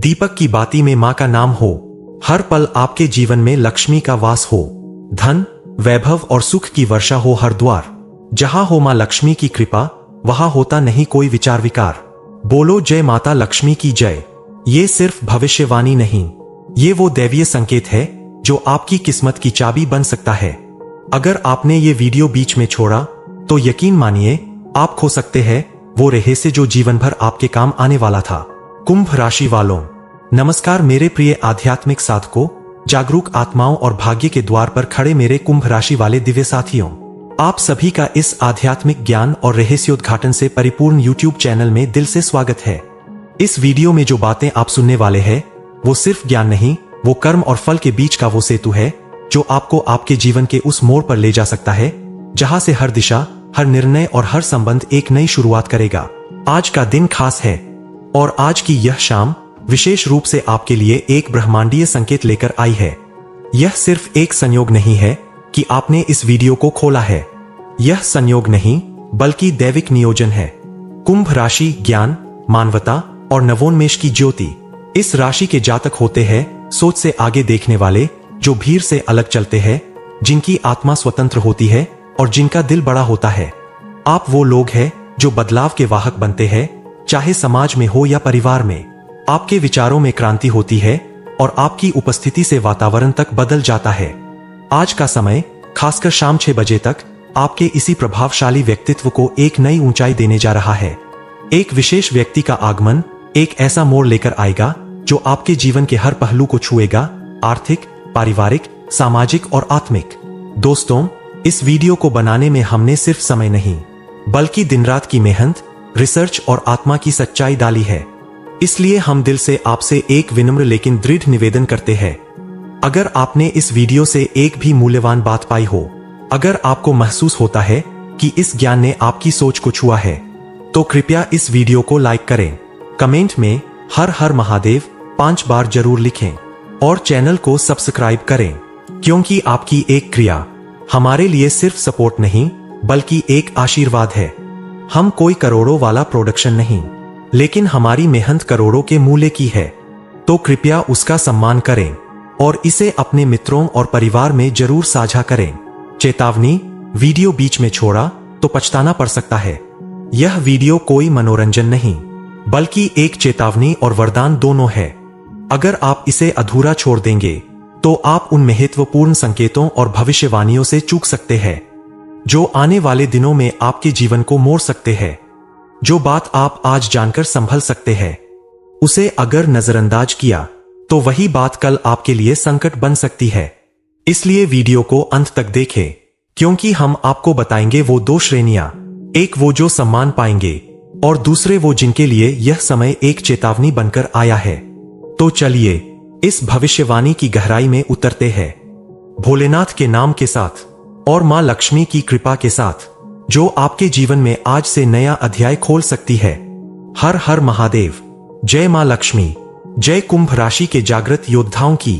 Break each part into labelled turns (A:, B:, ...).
A: दीपक की बाती में मां का नाम हो, हर पल आपके जीवन में लक्ष्मी का वास हो, धन, वैभव और सुख की वर्षा हो हर द्वार। जहां हो मां लक्ष्मी की कृपा, वहां होता नहीं कोई विचार विकार। बोलो जय माता लक्ष्मी की जय। ये सिर्फ भविष्यवाणी नहीं, ये वो दैवीय संकेत है जो आपकी किस्मत की चाबी बन सकता है। अगर आपने ये वीडियो बीच में छोड़ा तो यकीन मानिए आप खो सकते हैं वो रहस्य जो जीवन भर आपके काम आने वाला था। कुंभ राशि वालों, नमस्कार मेरे प्रिय आध्यात्मिक साधकों, जागरूक आत्माओं और भाग्य के द्वार पर खड़े मेरे कुंभ राशि वाले दिव्य साथियों। आप सभी का इस आध्यात्मिक ज्ञान और रहस्योद्घाटन से परिपूर्ण YouTube चैनल में दिल से स्वागत है। इस वीडियो में जो बातें आप सुनने वाले हैं वो सिर्फ ज्ञान नहीं, वो कर्म और फल के बीच का वो सेतु है जो आपको आपके जीवन के उस मोड़ पर ले जा सकता है जहां से हर दिशा, हर निर्णय और हर संबंध एक नई शुरुआत करेगा। आज का दिन खास है और आज की यह शाम विशेष रूप से आपके लिए एक ब्रह्मांडीय संकेत लेकर आई है। यह सिर्फ एक संयोग नहीं है कि आपने इस वीडियो को खोला है, यह संयोग नहीं बल्कि दैविक नियोजन है। कुंभ राशि ज्ञान, मानवता और नवोन्मेष की ज्योति। इस राशि के जातक होते हैं सोच से आगे देखने वाले, जो भीड़ से अलग चलते हैं, जिनकी आत्मा स्वतंत्र होती है और जिनका दिल बड़ा होता है। आप वो लोग हैं जो बदलाव के वाहक बनते हैं, चाहे समाज में हो या परिवार में। आपके विचारों में क्रांति होती है और आपकी उपस्थिति से वातावरण तक बदल जाता है। आज का समय, खासकर शाम 6 बजे तक, आपके इसी प्रभावशाली व्यक्तित्व को एक नई ऊंचाई देने जा रहा है। एक विशेष व्यक्ति का आगमन एक ऐसा मोड़ लेकर आएगा जो आपके जीवन के हर पहलू को छुएगा, आर्थिक, पारिवारिक, सामाजिक और आत्मिक। दोस्तों, इस वीडियो को बनाने में हमने सिर्फ समय नहीं बल्कि दिन रात की मेहनत, रिसर्च और आत्मा की सच्चाई डाली है। इसलिए हम दिल से आपसे एक विनम्र लेकिन दृढ़ निवेदन करते हैं, अगर आपने इस वीडियो से एक भी मूल्यवान बात पाई हो, अगर आपको महसूस होता है कि इस ज्ञान ने आपकी सोच को छुआ है, तो कृपया इस वीडियो को लाइक करें, कमेंट में हर हर महादेव 5 बार जरूर लिखें और चैनल को सब्सक्राइब करें, क्योंकि आपकी एक क्रिया हमारे लिए सिर्फ सपोर्ट नहीं बल्कि एक आशीर्वाद है। हम कोई करोड़ों वाला प्रोडक्शन नहीं, लेकिन हमारी मेहनत करोड़ों के मूल्य की है, तो कृपया उसका सम्मान करें और इसे अपने मित्रों और परिवार में जरूर साझा करें। चेतावनी, वीडियो बीच में छोड़ा तो पछताना पड़ सकता है। यह वीडियो कोई मनोरंजन नहीं बल्कि एक चेतावनी और वरदान दोनों है। अगर आप इसे अधूरा छोड़ देंगे तो आप उन महत्वपूर्ण संकेतों और भविष्यवाणियों से चूक सकते हैं जो आने वाले दिनों में आपके जीवन को मोड़ सकते हैं। जो बात आप आज जानकर संभल सकते हैं, उसे अगर नजरअंदाज किया तो वही बात कल आपके लिए संकट बन सकती है। इसलिए वीडियो को अंत तक देखें, क्योंकि हम आपको बताएंगे वो 2 श्रेणियां, एक वो जो सम्मान पाएंगे और दूसरे वो जिनके लिए यह समय एक चेतावनी बनकर आया है। तो चलिए इस भविष्यवाणी की गहराई में उतरते हैं, भोलेनाथ के नाम के साथ और मां लक्ष्मी की कृपा के साथ, जो आपके जीवन में आज से नया अध्याय खोल सकती है। हर हर महादेव, जय मां लक्ष्मी, जय कुंभ राशि के जागृत योद्धाओं की,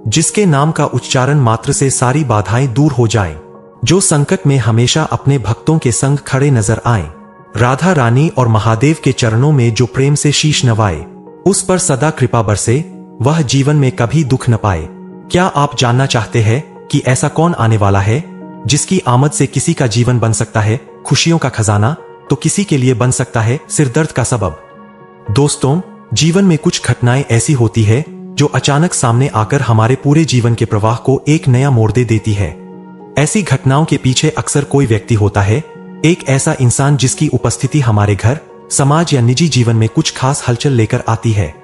A: जिसके नाम का उच्चारण मात्र से सारी बाधाएं दूर हो जाएं, जो संकट में हमेशा अपने भक्तों के संग खड़े नजर आएं। राधा रानी और महादेव के चरणों में जो प्रेम से शीश नवाए, उस पर सदा कृपा बरसे, वह जीवन में कभी दुख न पाए। क्या आप जानना चाहते हैं कि ऐसा कौन आने वाला है जिसकी आमद से किसी का जीवन बन सकता है खुशियों का खजाना, तो किसी के लिए बन सकता है सिरदर्द का सबब। दोस्तों, जीवन में कुछ घटनाएं ऐसी होती है जो अचानक सामने आकर हमारे पूरे जीवन के प्रवाह को एक नया मोड़ दे देती है। ऐसी घटनाओं के पीछे अक्सर कोई व्यक्ति होता है, एक ऐसा इंसान जिसकी उपस्थिति हमारे घर, समाज या निजी जीवन में कुछ खास हलचल लेकर आती है।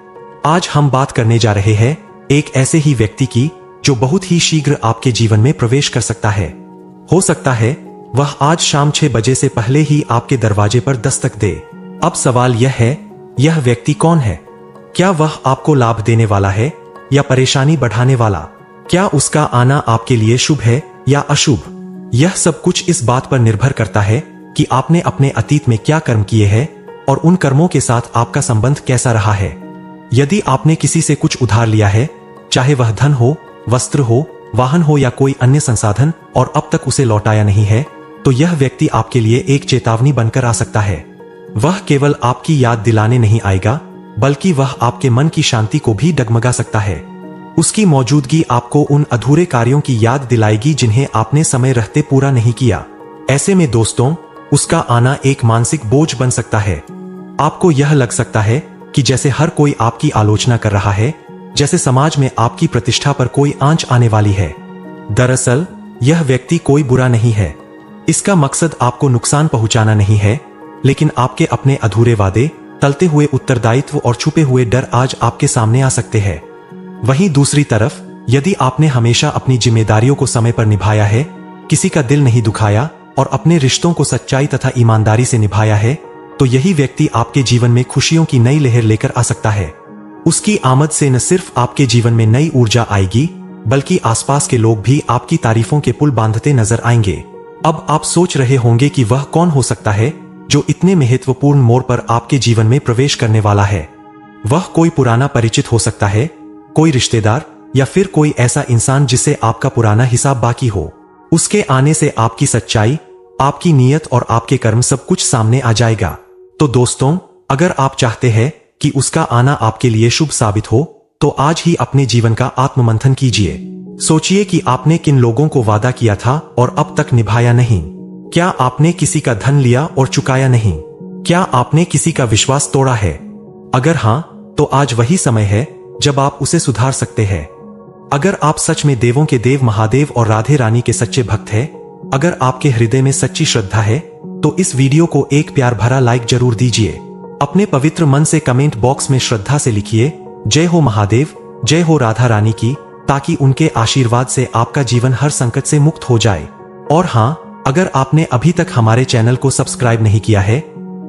A: आज हम बात करने जा रहे हैं एक ऐसे ही व्यक्ति की जो बहुत ही शीघ्र आपके जीवन में प्रवेश कर सकता है। हो सकता है वह आज शाम 6 बजे से पहले ही आपके दरवाजे पर दस्तक दे। अब सवाल यह है, यह व्यक्ति कौन है? क्या वह आपको लाभ देने वाला है या परेशानी बढ़ाने वाला? क्या उसका आना आपके लिए शुभ है या अशुभ? यह सब कुछ इस बात पर निर्भर करता है कि आपने अपने अतीत में क्या कर्म किए हैं और उन कर्मों के साथ आपका संबंध कैसा रहा है। यदि आपने किसी से कुछ उधार लिया है, चाहे वह धन हो, वस्त्र हो, वाहन हो या कोई अन्य संसाधन, और अब तक उसे लौटाया नहीं है, तो यह व्यक्ति आपके लिए एक चेतावनी बनकर आ सकता है। वह केवल आपकी याद दिलाने नहीं आएगा, बल्कि वह आपके मन की शांति को भी डगमगा सकता है। उसकी मौजूदगी आपको उन अधूरे कार्यों की याद दिलाएगी जिन्हें आपने समय रहते पूरा नहीं किया। ऐसे में दोस्तों, उसका आना एक मानसिक बोझ बन सकता है। आपको यह लग सकता है कि जैसे हर कोई आपकी आलोचना कर रहा है, जैसे समाज में आपकी प्रतिष्ठा पर कोई आंच आने वाली है। दरअसल यह व्यक्ति कोई बुरा नहीं है। इसका मकसद आपको नुकसान पहुंचाना नहीं है, लेकिन आपके अपने अधूरे वादे, टलते हुए उत्तरदायित्व और छुपे हुए डर आज आपके सामने आ सकते हैं। वहीं दूसरी तरफ, यदि आपने हमेशा अपनी जिम्मेदारियों को समय पर निभाया है, किसी का दिल नहीं दुखाया और अपने रिश्तों को सच्चाई तथा ईमानदारी से निभाया है, तो यही व्यक्ति आपके जीवन में खुशियों की नई लहर लेकर आ सकता है। उसकी आमद से न सिर्फ आपके जीवन में नई ऊर्जा आएगी, बल्कि आसपास के लोग भी आपकी तारीफों के पुल बांधते नजर आएंगे। अब आप सोच रहे होंगे कि वह कौन हो सकता है जो इतने महत्वपूर्ण मोड़ पर आपके जीवन में प्रवेश करने वाला है। वह कोई पुराना परिचित हो सकता है, कोई रिश्तेदार, या फिर कोई ऐसा इंसान जिससे आपका पुराना हिसाब बाकी हो। उसके आने से आपकी सच्चाई, आपकी नीयत और आपके कर्म सब कुछ सामने आ जाएगा। तो दोस्तों, अगर आप चाहते हैं कि उसका आना आपके लिए शुभ साबित हो, तो आज ही अपने जीवन का आत्ममंथन कीजिए। सोचिए कि आपने किन लोगों को वादा किया था और अब तक निभाया नहीं। क्या आपने किसी का धन लिया और चुकाया नहीं? क्या आपने किसी का विश्वास तोड़ा है? अगर हां, तो आज वही समय है जब आप उसे सुधार सकते हैं। अगर आप सच में देवों के देव महादेव और राधे रानी के सच्चे भक्त हैं, अगर आपके हृदय में सच्ची श्रद्धा है, तो इस वीडियो को एक प्यार भरा लाइक जरूर दीजिए। अपने पवित्र मन से कमेंट बॉक्स में श्रद्धा से लिखिए, जय हो महादेव, जय हो राधा रानी की, ताकि उनके आशीर्वाद से आपका जीवन हर संकट से मुक्त हो जाए। और हां, अगर आपने अभी तक हमारे चैनल को सब्सक्राइब नहीं किया है,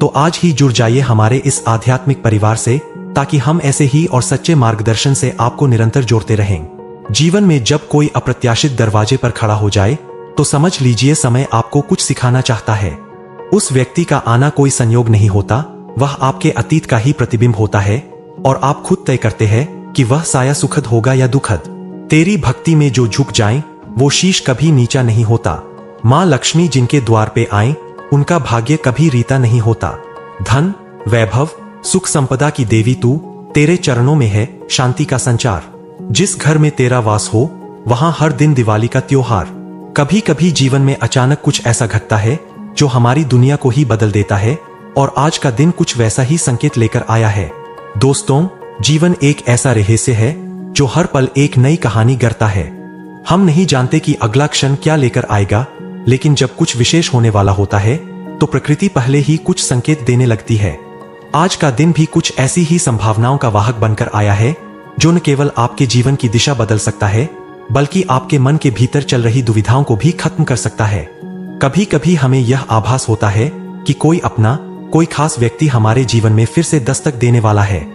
A: तो आज ही जुड़ जाइए हमारे इस आध्यात्मिक परिवार से, ताकि हम ऐसे ही और सच्चे मार्गदर्शन से आपको निरंतर जोड़ते रहें। जीवन में जब कोई अप्रत्याशित दरवाजे पर खड़ा हो जाए, तो समझ लीजिए समय आपको कुछ सिखाना चाहता है। उस व्यक्ति का आना कोई संयोग नहीं होता, वह आपके अतीत का ही प्रतिबिंब होता है, और आप खुद तय करते हैं कि वह साया सुखद होगा या दुखद। तेरी भक्ति में जो झुक जाएं, वो शीश कभी नीचा नहीं होता। माँ लक्ष्मी जिनके द्वार पे आए, उनका भाग्य कभी रीता नहीं होता। धन, वैभव, सुख संपदा की देवी तू, तेरे चरणों में है शांति का संचार। जिस घर में तेरा वास हो, वहां हर दिन दिवाली का त्योहार। कभी कभी जीवन में अचानक कुछ ऐसा घटता है जो हमारी दुनिया को ही बदल देता है, और आज का दिन कुछ वैसा ही संकेत लेकर आया है। दोस्तों, जीवन एक ऐसा रहस्य है जो हर पल एक नई कहानी गढ़ता है। हम नहीं जानते कि अगला क्षण क्या लेकर आएगा, लेकिन जब कुछ विशेष होने वाला होता है, तो प्रकृति पहले ही कुछ संकेत देने लगती है। आज का दिन भी कुछ ऐसी ही संभावनाओं का वाहक बनकर आया है, जो न केवल आपके जीवन की दिशा बदल सकता है, बल्कि आपके मन के भीतर चल रही दुविधाओं को भी खत्म कर सकता है। कभी कभी हमें यह आभास होता है कि कोई अपना, कोई खास व्यक्ति हमारे जीवन में फिर से दस्तक देने वाला है।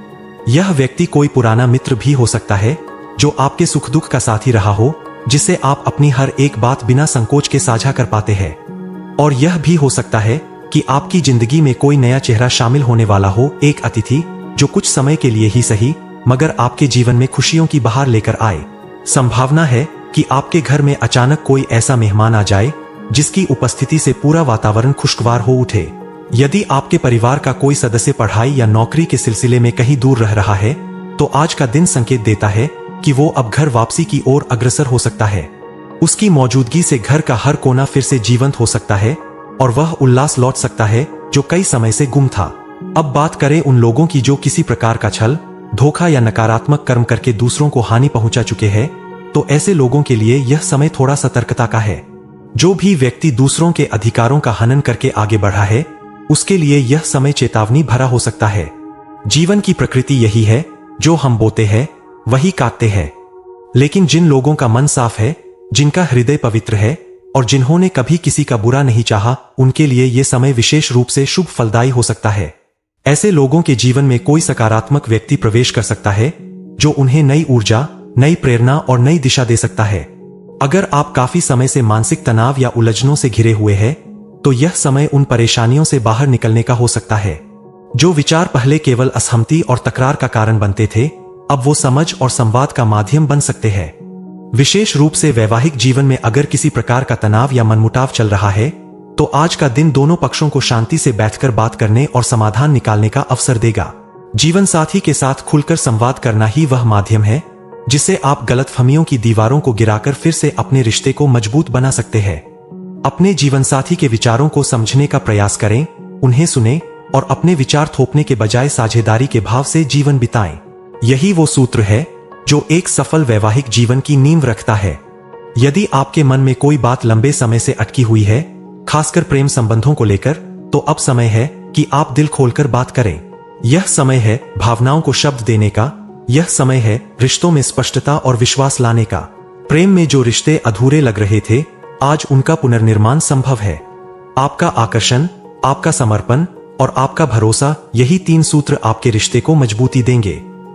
A: यह व्यक्ति कोई पुराना मित्र भी हो सकता है, जो आपके सुख दुख का साथी रहा हो, जिससे आप अपनी हर एक बात बिना संकोच के साझा कर पाते हैं। और यह भी हो सकता है कि आपकी जिंदगी में कोई नया चेहरा शामिल होने वाला हो, एक अतिथि जो कुछ समय के लिए ही सही, मगर आपके जीवन में खुशियों की बहार लेकर आए। संभावना है कि आपके घर में अचानक कोई ऐसा मेहमान आ जाए जिसकी उपस्थिति से पूरा वातावरण खुशगवार हो उठे। यदि आपके परिवार का कोई सदस्य पढ़ाई या नौकरी के सिलसिले में कहीं दूर रह रहा है, तो आज का दिन संकेत देता है कि वो अब घर वापसी की ओर अग्रसर हो सकता है। उसकी मौजूदगी से घर का हर कोना फिर से जीवंत हो सकता है, और वह उल्लास लौट सकता है जो कई समय से गुम था। अब बात करें उन लोगों की जो किसी प्रकार का छल, धोखा या नकारात्मक कर्म करके दूसरों को हानि पहुंचा चुके हैं, तो ऐसे लोगों के लिए यह समय थोड़ा सतर्कता का है। जो भी व्यक्ति दूसरों के अधिकारों का हनन करके आगे बढ़ा है, उसके लिए यह समय चेतावनी भरा हो सकता है। जीवन की प्रकृति यही है, जो हम बोते हैं वही काटते हैं। लेकिन जिन लोगों का मन साफ है, जिनका हृदय पवित्र है, और जिन्होंने कभी किसी का बुरा नहीं चाहा, उनके लिए यह समय विशेष रूप से शुभ फलदायी हो सकता है। ऐसे लोगों के जीवन में कोई सकारात्मक व्यक्ति प्रवेश कर सकता है, जो उन्हें नई ऊर्जा, नई प्रेरणा और नई दिशा दे सकता है। अगर आप काफी समय से मानसिक तनाव या उलझनों से घिरे हुए हैं, तो यह समय उन परेशानियों से बाहर निकलने का हो सकता है। जो विचार पहले केवल असहमति और तकरार का कारण बनते थे, अब वो समझ और संवाद का माध्यम बन सकते हैं। विशेष रूप से वैवाहिक जीवन में अगर किसी प्रकार का तनाव या मनमुटाव चल रहा है, तो आज का दिन दोनों पक्षों को शांति से बैठकर बात करने और समाधान निकालने का अवसर देगा। जीवन साथी के साथ खुलकर संवाद करना ही वह माध्यम है जिससे आप गलतफहमियों की दीवारों को गिराकर फिर से अपने रिश्ते को मजबूत बना सकते हैं। अपने जीवन साथी के विचारों को समझने का प्रयास करें, उन्हें सुनें और अपने विचार थोपने के बजाय साझेदारी के भाव से जीवन बिताएं। यही वो सूत्र है जो एक सफल वैवाहिक जीवन की नींव रखता है। यदि आपके मन में कोई बात लंबे समय से अटकी हुई है, खासकर प्रेम संबंधों को लेकर, तो अब समय है कि आप दिल खोलकर बात करें। यह समय है भावनाओं को शब्द देने का, यह समय है रिश्तों में स्पष्टता और विश्वास लाने का। प्रेम में जो रिश्ते अधूरे लग रहे थे, आज उनका पुनर्निर्माण संभव है। आपका आकर्षण, आपका समर्पण और आपका भरोसा, यही 3 सूत्र आपके रिश्ते को मजबूती देंगे।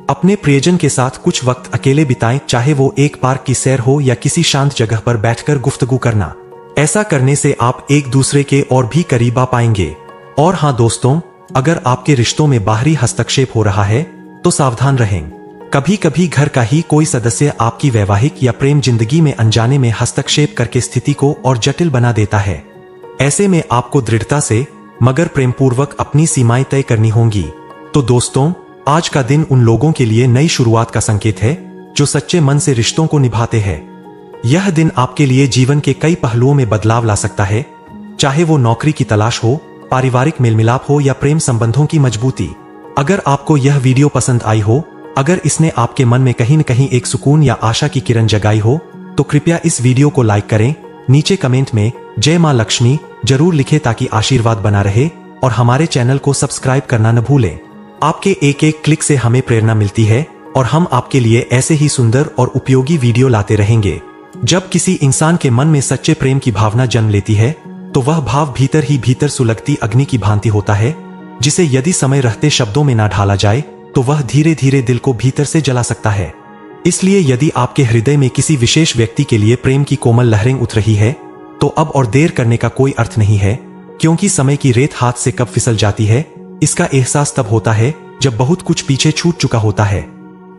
A: अपने प्रियजन के साथ कुछ वक्त अकेले बिताएं, चाहे वो एक पार्क की सैर हो या किसी शांत जगह पर बैठकर गुफ्तगू करना। ऐसा करने से आप एक दूसरे के और भी करीब आ पाएंगे। और हाँ दोस्तों, अगर आपके रिश्तों में बाहरी हस्तक्षेप हो रहा है तो सावधान रहें। कभी कभी घर का ही कोई सदस्य आपकी वैवाहिक या प्रेम जिंदगी में अनजाने में हस्तक्षेप करके स्थिति को और जटिल बना देता है। ऐसे में आपको दृढ़ता से मगर प्रेमपूर्वक अपनी सीमाएं तय करनी होंगी। तो दोस्तों, आज का दिन उन लोगों के लिए नई शुरुआत का संकेत है जो सच्चे मन से रिश्तों को निभाते हैं। यह दिन आपके लिए जीवन के कई पहलुओं में बदलाव ला सकता है, चाहे वो नौकरी की तलाश हो, पारिवारिक मेलमिलाप हो या प्रेम संबंधों की मजबूती। अगर आपको यह वीडियो पसंद आई हो, अगर इसने आपके मन में कहीं न कहीं एक सुकून या आशा की किरण जगाई हो, तो कृपया इस वीडियो को लाइक करें। नीचे कमेंट में जय मां लक्ष्मी जरूर लिखें ताकि आशीर्वाद बना रहे, और हमारे चैनल को सब्सक्राइब करना न भूलें। आपके एक एक क्लिक से हमें प्रेरणा मिलती है और हम आपके लिए ऐसे ही सुंदर और उपयोगी वीडियो लाते रहेंगे। जब किसी इंसान के मन में सच्चे प्रेम की भावना जन्म लेती है, तो वह भाव भीतर ही भीतर सुलगती अग्नि की भांति होता है, जिसे यदि समय रहते शब्दों में ना ढाला जाए तो वह धीरे धीरे दिल को भीतर से जला सकता है। इसलिए यदि आपके हृदय में किसी विशेष व्यक्ति के लिए प्रेम की कोमल लहरें उठ रही है, तो अब और देर करने का कोई अर्थ नहीं है, क्योंकि समय की रेत हाथ से कब फिसल जाती है, इसका एहसास तब होता है जब बहुत कुछ पीछे छूट चुका होता है।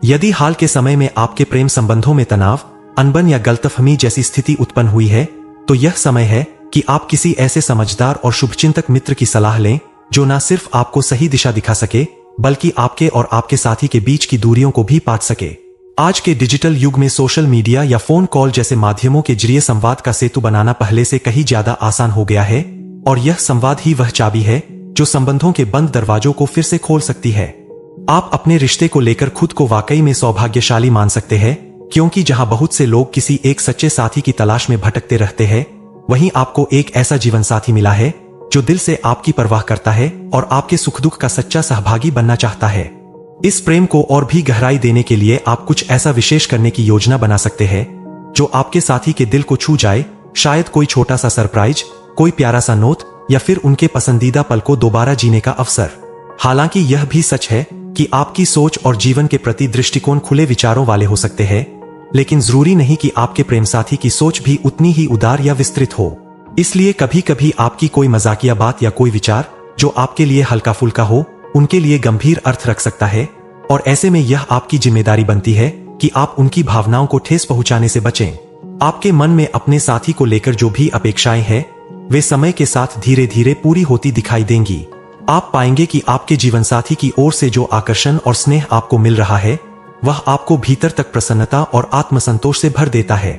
A: यदि हाल के समय में आपके प्रेम संबंधों में तनाव, अनबन या गलतफहमी जैसी स्थिति उत्पन्न हुई है, तो यह समय है कि आप किसी ऐसे समझदार और शुभचिंतक मित्र की सलाह लें जो न सिर्फ आपको सही दिशा दिखा सके, बल्कि आपके और आपके साथी के बीच की दूरियों को भी पाट सके। आज के डिजिटल युग में सोशल मीडिया या फोन कॉल जैसे माध्यमों के जरिए संवाद का सेतु बनाना पहले से कहीं ज्यादा आसान हो गया है, और यह संवाद ही वह चाबी है जो संबंधों के बंद दरवाजों को फिर से खोल सकती है। आप अपने रिश्ते को लेकर खुद को वाकई में सौभाग्यशाली मान सकते हैं, क्योंकि जहां बहुत से लोग किसी एक सच्चे साथी की तलाश में भटकते रहते हैं, वहीं आपको एक ऐसा जीवन साथी मिला है जो दिल से आपकी परवाह करता है और आपके सुख दुख का सच्चा सहभागी बनना चाहता है। इस प्रेम को और भी गहराई देने के लिए आप कुछ ऐसा विशेष करने की योजना बना सकते हैं जो आपके साथी के दिल को छू जाए। शायद कोई छोटा सा सरप्राइज, कोई प्यारा सा नोट, या फिर उनके पसंदीदा पल को दोबारा जीने का अवसर। हालांकि यह भी सच है कि आपकी सोच और जीवन के प्रति दृष्टिकोण खुले विचारों वाले हो सकते हैं, लेकिन जरूरी नहीं कि आपके प्रेम साथी की सोच भी उतनी ही उदार या विस्तृत हो। इसलिए कभी कभी आपकी कोई मजाकिया बात या कोई विचार जो आपके लिए हल्का फुल्का हो, उनके लिए गंभीर अर्थ रख सकता है, और ऐसे में यह आपकी जिम्मेदारी बनती है कि आप उनकी भावनाओं को ठेस पहुंचाने से बचें। आपके मन में अपने साथी को लेकर जो भी अपेक्षाएं हैं, वे समय के साथ धीरे धीरे पूरी होती दिखाई देंगी। आप पाएंगे कि आपके जीवन साथी की ओर से जो आकर्षण और स्नेह आपको मिल रहा है, वह आपको भीतर तक प्रसन्नता और आत्मसंतोष से भर देता है।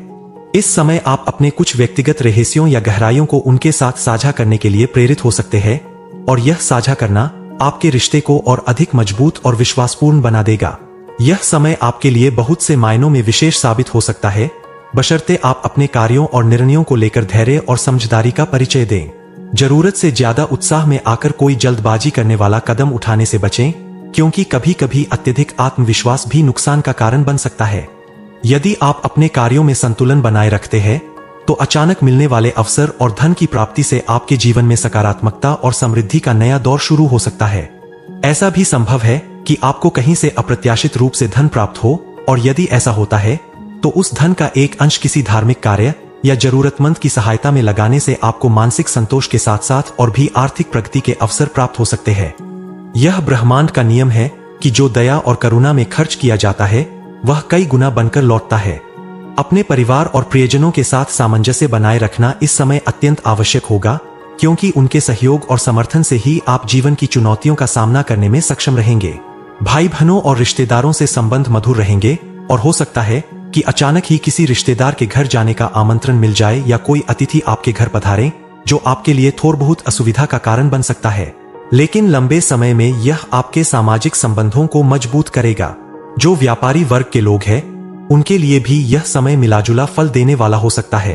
A: इस समय आप अपने कुछ व्यक्तिगत रहस्यों या गहराइयों को उनके साथ साझा करने के लिए प्रेरित हो सकते हैं, और यह साझा करना आपके रिश्ते को और अधिक मजबूत और विश्वासपूर्ण बना देगा। यह समय आपके लिए बहुत से मायनों में विशेष साबित हो सकता है, बशर्ते आप अपने कार्यों और निर्णयों को लेकर धैर्य और समझदारी का परिचय दें। जरूरत से ज्यादा उत्साह में आकर कोई जल्दबाजी करने वाला कदम उठाने से बचें, क्योंकि कभी कभी अत्यधिक आत्मविश्वास भी नुकसान का कारण बन सकता है। यदि आप अपने कार्यों में संतुलन बनाए रखते हैं, तो अचानक मिलने वाले अवसर और धन की प्राप्ति से आपके जीवन में सकारात्मकता और समृद्धि का नया दौर शुरू हो सकता है। ऐसा भी संभव है कि आपको कहीं से अप्रत्याशित रूप से धन प्राप्त हो, और यदि ऐसा होता है तो उस धन का एक अंश किसी धार्मिक कार्य या जरूरतमंद की सहायता में लगाने से आपको मानसिक संतोष के साथ साथ और भी आर्थिक प्रगति के अवसर प्राप्त हो सकते हैं। यह ब्रह्मांड का नियम है कि जो दया और करुणा में खर्च किया जाता है, वह कई गुना बनकर लौटता है। अपने परिवार और प्रियजनों के साथ सामंजस्य बनाए रखना इस समय अत्यंत आवश्यक होगा, क्योंकि उनके सहयोग और समर्थन से ही आप जीवन की चुनौतियों का सामना करने में सक्षम रहेंगे। भाई बहनों और रिश्तेदारों से संबंध मधुर रहेंगे और हो सकता है कि अचानक ही किसी रिश्तेदार के घर जाने का आमंत्रण मिल जाए या कोई अतिथि आपके घर पधारे, जो आपके लिए थोड़ी बहुत असुविधा का कारण बन सकता है। लेकिन लंबे समय में यह आपके सामाजिक संबंधों को मजबूत करेगा। जो व्यापारी वर्ग के लोग हैं, उनके लिए भी यह समय मिलाजुला फल देने वाला हो सकता है।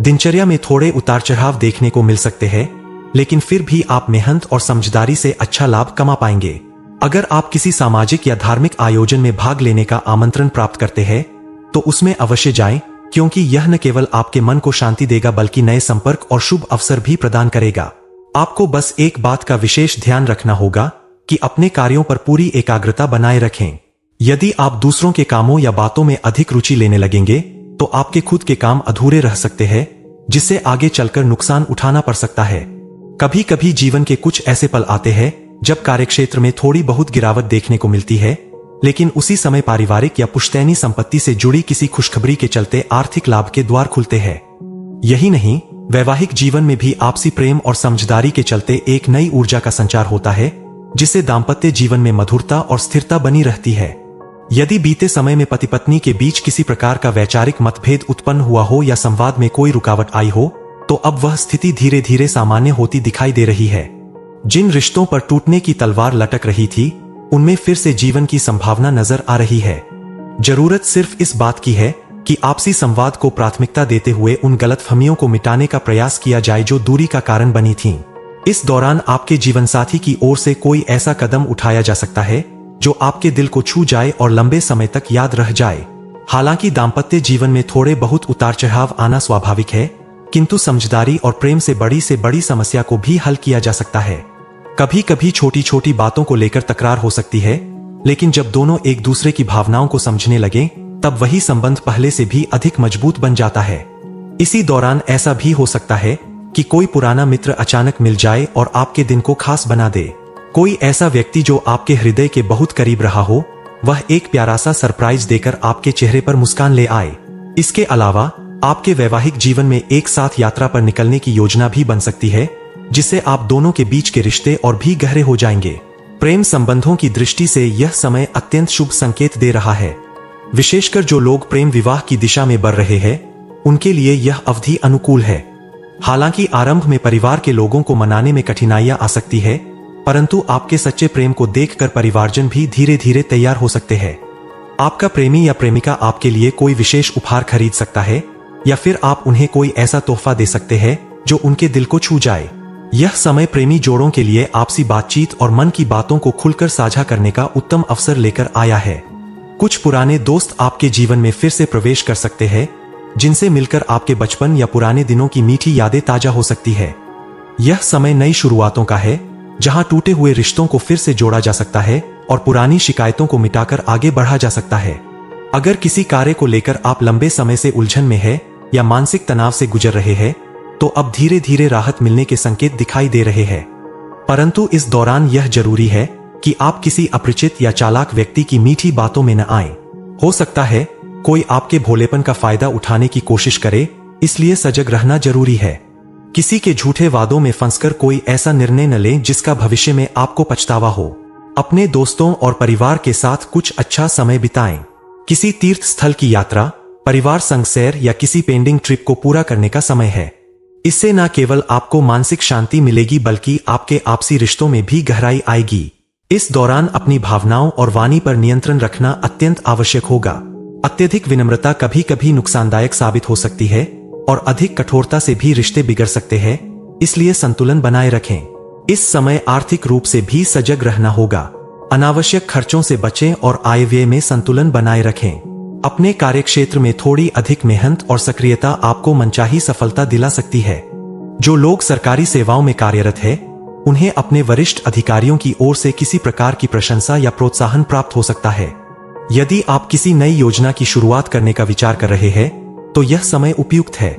A: दिनचर्या में थोड़े उतार चढ़ाव देखने को मिल सकते हैं, लेकिन फिर भी आप मेहनत और समझदारी से अच्छा लाभ कमा पाएंगे। अगर आप किसी सामाजिक या धार्मिक आयोजन में भाग लेने का आमंत्रण प्राप्त करते हैं, तो उसमें अवश्य जाएं, क्योंकि यह न केवल आपके मन को शांति देगा बल्कि नए संपर्क और शुभ अवसर भी प्रदान करेगा। आपको बस एक बात का विशेष ध्यान रखना होगा कि अपने कार्यों पर पूरी एकाग्रता बनाए रखें। यदि आप दूसरों के कामों या बातों में अधिक रुचि लेने लगेंगे, तो आपके खुद के काम अधूरे रह सकते हैं, जिससे आगे चलकर नुकसान उठाना पड़ सकता है। कभी कभी जीवन के कुछ ऐसे पल आते हैं जब कार्यक्षेत्र में थोड़ी बहुत गिरावट देखने को मिलती है, लेकिन उसी समय पारिवारिक या पुश्तैनी संपत्ति से जुड़ी किसी खुशखबरी के चलते आर्थिक लाभ के द्वार खुलते हैं। यही नहीं, वैवाहिक जीवन में भी आपसी प्रेम और समझदारी के चलते एक नई ऊर्जा का संचार होता है, जिससे दाम्पत्य जीवन में मधुरता और स्थिरता बनी रहती है। यदि बीते समय में पति पत्नी के बीच किसी प्रकार का वैचारिक मतभेद उत्पन्न हुआ हो या संवाद में कोई रुकावट आई हो, तो अब वह स्थिति धीरे धीरे सामान्य होती दिखाई दे रही है। जिन रिश्तों पर टूटने की तलवार लटक रही थी, उनमें फिर से जीवन की संभावना नजर आ रही है। जरूरत सिर्फ इस बात की है कि आपसी संवाद को प्राथमिकता देते हुए उन गलतफहमियों को मिटाने का प्रयास किया जाए जो दूरी का कारण बनी थीं। इस दौरान आपके जीवनसाथी की ओर से कोई ऐसा कदम उठाया जा सकता है जो आपके दिल को छू जाए और लंबे समय तक याद रह जाए। हालांकि दाम्पत्य जीवन में थोड़े बहुत उतार चढ़ाव आना स्वाभाविक है, किंतु समझदारी और प्रेम से बड़ी समस्या को भी हल किया जा सकता है। कभी कभी छोटी छोटी बातों को लेकर तकरार हो सकती है, लेकिन जब दोनों एक दूसरे की भावनाओं को समझने लगे, तब वही संबंध पहले से भी अधिक मजबूत बन जाता है। इसी दौरान ऐसा भी हो सकता है कि कोई पुराना मित्र अचानक मिल जाए और आपके दिन को खास बना दे। कोई ऐसा व्यक्ति जो आपके हृदय के बहुत करीब रहा हो, वह एक प्यारा सा सरप्राइज देकर आपके चेहरे पर मुस्कान ले आए। इसके अलावा आपके वैवाहिक जीवन में एक साथ यात्रा पर निकलने की योजना भी बन सकती है, जिससे आप दोनों के बीच के रिश्ते और भी गहरे हो जाएंगे। प्रेम संबंधों की दृष्टि से यह समय अत्यंत शुभ संकेत दे रहा है। विशेषकर जो लोग प्रेम विवाह की दिशा में बढ़ रहे हैं, उनके लिए यह अवधि अनुकूल है। हालांकि आरंभ में परिवार के लोगों को मनाने में कठिनाइयां आ सकती है, परंतु आपके सच्चे प्रेम को देखकर परिवारजन भी धीरे धीरे तैयार हो सकते हैं। आपका प्रेमी या प्रेमिका आपके लिए कोई विशेष उपहार खरीद सकता है, या फिर आप उन्हें कोई ऐसा तोहफा दे सकते हैं जो उनके दिल को छू जाए। यह समय प्रेमी जोड़ों के लिए आपसी बातचीत और मन की बातों को खुलकर साझा करने का उत्तम अवसर लेकर आया है। कुछ पुराने दोस्त आपके जीवन में फिर से प्रवेश कर सकते हैं, जिनसे मिलकर आपके बचपन या पुराने दिनों की मीठी यादें ताजा हो सकती है। यह समय नई शुरुआतों का है, जहां टूटे हुए रिश्तों को फिर से जोड़ा जा सकता है और पुरानी शिकायतों को मिटाकर आगे बढ़ा जा सकता है। अगर किसी कार्य को लेकर आप लंबे समय से उलझन में है या मानसिक तनाव से गुजर रहे हैं, तो अब धीरे धीरे राहत मिलने के संकेत दिखाई दे रहे हैं। परंतु इस दौरान यह जरूरी है कि आप किसी अपरिचित या चालाक व्यक्ति की मीठी बातों में न आएं। हो सकता है कोई आपके भोलेपन का फायदा उठाने की कोशिश करे, इसलिए सजग रहना जरूरी है। किसी के झूठे वादों में फंसकर कोई ऐसा निर्णय न लें जिसका भविष्य में आपको पछतावा हो। अपने दोस्तों और परिवार के साथ कुछ अच्छा समय बिताएं। किसी तीर्थ स्थल की यात्रा, परिवार संग सैर या किसी पेंडिंग ट्रिप को पूरा करने का समय है। इससे न केवल आपको मानसिक शांति मिलेगी बल्कि आपके आपसी रिश्तों में भी गहराई आएगी। इस दौरान अपनी भावनाओं और वाणी पर नियंत्रण रखना अत्यंत आवश्यक होगा। अत्यधिक विनम्रता कभी कभी नुकसानदायक साबित हो सकती है और अधिक कठोरता से भी रिश्ते बिगड़ सकते हैं, इसलिए संतुलन बनाए रखें। इस समय आर्थिक रूप से भी सजग रहना होगा। अनावश्यक खर्चों से बचें और आय व्यय में संतुलन बनाए रखें। अपने कार्यक्षेत्र में थोड़ी अधिक मेहनत और सक्रियता आपको मनचाही सफलता दिला सकती है। जो लोग सरकारी सेवाओं में कार्यरत हैं, उन्हें अपने वरिष्ठ अधिकारियों की ओर से किसी प्रकार की प्रशंसा या प्रोत्साहन प्राप्त हो सकता है। यदि आप किसी नई योजना की शुरुआत करने का विचार कर रहे हैं, तो यह समय उपयुक्त है।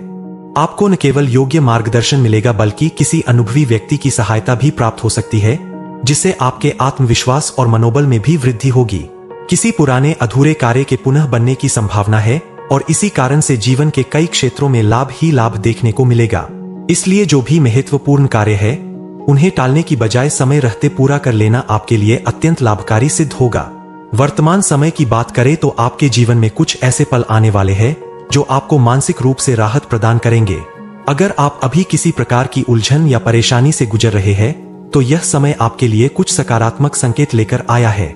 A: आपको न केवल योग्य मार्गदर्शन मिलेगा बल्कि किसी अनुभवी व्यक्ति की सहायता भी प्राप्त हो सकती है, जिससे आपके आत्मविश्वास और मनोबल में भी वृद्धि होगी। किसी पुराने अधूरे कार्य के पुनः बनने की संभावना है और इसी कारण से जीवन के कई क्षेत्रों में लाभ ही लाभ देखने को मिलेगा। इसलिए जो भी महत्वपूर्ण कार्य है, उन्हें टालने की बजाय समय रहते पूरा कर लेना आपके लिए अत्यंत लाभकारी सिद्ध होगा। वर्तमान समय की बात करें तो आपके जीवन में कुछ ऐसे पल आने वाले हैं जो आपको मानसिक रूप से राहत प्रदान करेंगे। अगर आप अभी किसी प्रकार की उलझन या परेशानी से गुजर रहे हैं तो यह समय आपके लिए कुछ सकारात्मक संकेत लेकर आया है।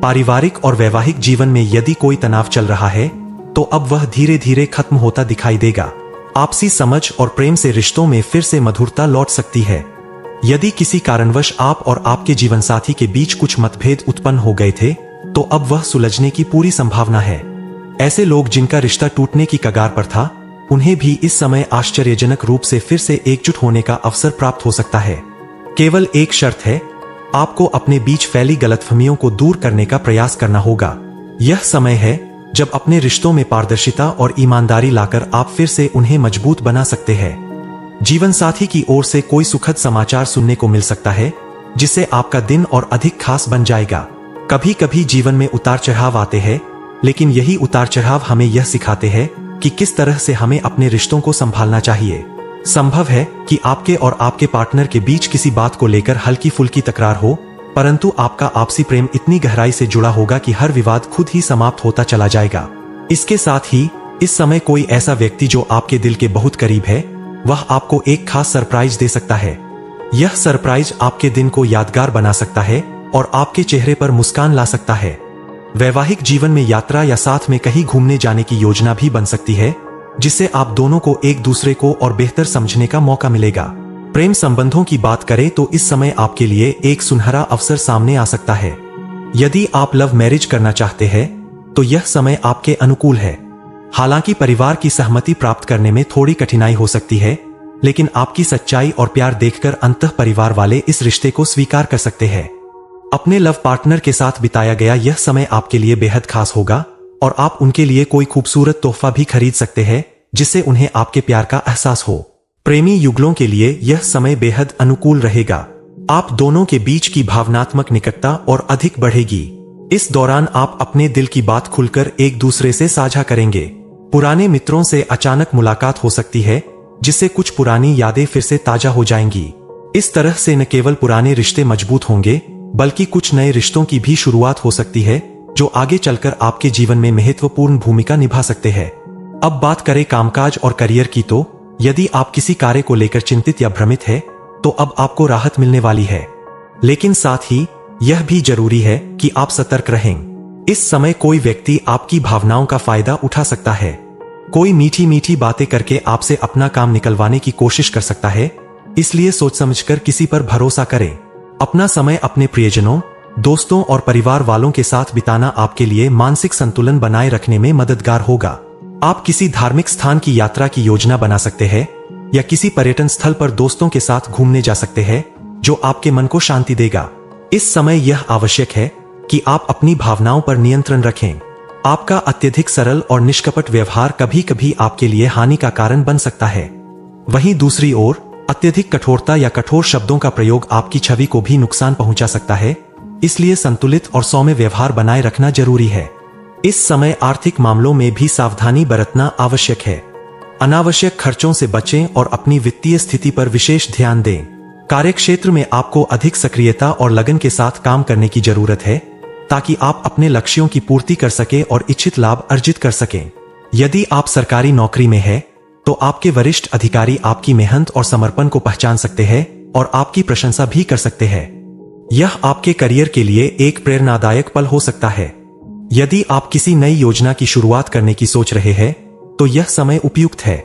A: पारिवारिक और वैवाहिक जीवन में यदि कोई तनाव चल रहा है तो अब वह धीरे धीरे खत्म होता दिखाई देगा। आपसी समझ और प्रेम से रिश्तों में फिर से मधुरता लौट सकती है। यदि किसी कारणवश आप और आपके जीवनसाथी के बीच कुछ मतभेद उत्पन्न हो गए थे तो अब वह सुलझने की पूरी संभावना है। ऐसे लोग जिनका रिश्ता टूटने की कगार पर था, उन्हें भी इस समय आश्चर्यजनक रूप से फिर से एकजुट होने का अवसर प्राप्त हो सकता है। केवल एक शर्त है, आपको अपने बीच फैली गलतफहमियों को दूर करने का प्रयास करना होगा। यह समय है जब अपने रिश्तों में पारदर्शिता और ईमानदारी लाकर आप फिर से उन्हें मजबूत बना सकते हैं। जीवन साथी की ओर से कोई सुखद समाचार सुनने को मिल सकता है जिससे आपका दिन और अधिक खास बन जाएगा। कभी कभी जीवन में उतार चढ़ाव आते हैं, लेकिन यही उतार चढ़ाव हमें यह सिखाते हैं कि किस तरह से हमें अपने रिश्तों को संभालना चाहिए। संभव है कि आपके और आपके पार्टनर के बीच किसी बात को लेकर हल्की फुल्की तकरार हो, परंतु आपका आपसी प्रेम इतनी गहराई से जुड़ा होगा कि हर विवाद खुद ही समाप्त होता चला जाएगा। इसके साथ ही इस समय कोई ऐसा व्यक्ति जो आपके दिल के बहुत करीब है, वह आपको एक खास सरप्राइज दे सकता है। यह सरप्राइज आपके दिन को यादगार बना सकता है और आपके चेहरे पर मुस्कान ला सकता है। वैवाहिक जीवन में यात्रा या साथ में कहीं घूमने जाने की योजना भी बन सकती है, जिससे आप दोनों को एक दूसरे को और बेहतर समझने का मौका मिलेगा। प्रेम संबंधों की बात करें तो इस समय आपके लिए एक सुनहरा अवसर सामने आ सकता है। यदि आप लव मैरिज करना चाहते हैं तो यह समय आपके अनुकूल है। हालांकि परिवार की सहमति प्राप्त करने में थोड़ी कठिनाई हो सकती है, लेकिन आपकी सच्चाई और प्यार देखकर अंतः परिवार वाले इस रिश्ते को स्वीकार कर सकते हैं। अपने लव पार्टनर के साथ बिताया गया यह समय आपके लिए बेहद खास होगा और आप उनके लिए कोई खूबसूरत तोहफा भी खरीद सकते हैं जिससे उन्हें आपके प्यार का एहसास हो। प्रेमी युगलों के लिए यह समय बेहद अनुकूल रहेगा। आप दोनों के बीच की भावनात्मक निकटता और अधिक बढ़ेगी। इस दौरान आप अपने दिल की बात खुलकर एक दूसरे से साझा करेंगे। पुराने मित्रों से अचानक मुलाकात हो सकती है, जिससे कुछ पुरानी यादें फिर से ताजा हो जाएंगी। इस तरह से न केवल पुराने रिश्ते मजबूत होंगे, बल्कि कुछ नए रिश्तों की भी शुरुआत हो सकती है जो आगे चलकर आपके जीवन में महत्वपूर्ण भूमिका निभा सकते हैं। अब बात करें कामकाज और करियर की तो यदि आप किसी कार्य को लेकर चिंतित या भ्रमित है तो अब आपको राहत मिलने वाली है, लेकिन साथ ही यह भी जरूरी है कि आप सतर्क रहें। इस समय कोई व्यक्ति आपकी भावनाओं का फायदा उठा सकता है। कोई मीठी मीठी बातें करके आपसे अपना काम निकलवाने की कोशिश कर सकता है, इसलिए सोच समझकर किसी पर भरोसा करें। अपना समय अपने प्रियजनों, दोस्तों और परिवार वालों के साथ बिताना आपके लिए मानसिक संतुलन बनाए रखने में मददगार होगा। आप किसी धार्मिक स्थान की यात्रा की योजना बना सकते हैं या किसी पर्यटन स्थल पर दोस्तों के साथ घूमने जा सकते हैं, जो आपके मन को शांति देगा। इस समय यह आवश्यक है कि आप अपनी भावनाओं पर नियंत्रण रखें। आपका अत्यधिक सरल और निष्कपट व्यवहार कभी कभी आपके लिए हानि का कारण बन सकता है। वहीं दूसरी ओर अत्यधिक कठोरता या कठोर शब्दों का प्रयोग आपकी छवि को भी नुकसान पहुंचा सकता है, इसलिए संतुलित और सौम्य व्यवहार बनाए रखना जरूरी है। इस समय आर्थिक मामलों में भी सावधानी बरतना आवश्यक है। अनावश्यक खर्चों से बचें और अपनी वित्तीय स्थिति पर विशेष ध्यान दें। कार्यक्षेत्र में आपको अधिक सक्रियता और लगन के साथ काम करने की जरूरत है, ताकि आप अपने लक्ष्यों की पूर्ति कर सकें और इच्छित लाभ अर्जित कर सकें। यदि आप सरकारी नौकरी में हैं, तो आपके वरिष्ठ अधिकारी आपकी मेहनत और समर्पण को पहचान सकते हैं और आपकी प्रशंसा भी कर सकते हैं। यह आपके करियर के लिए एक प्रेरणादायक पल हो सकता है। यदि आप किसी नई योजना की शुरुआत करने की सोच रहे हैं, तो यह समय उपयुक्त है।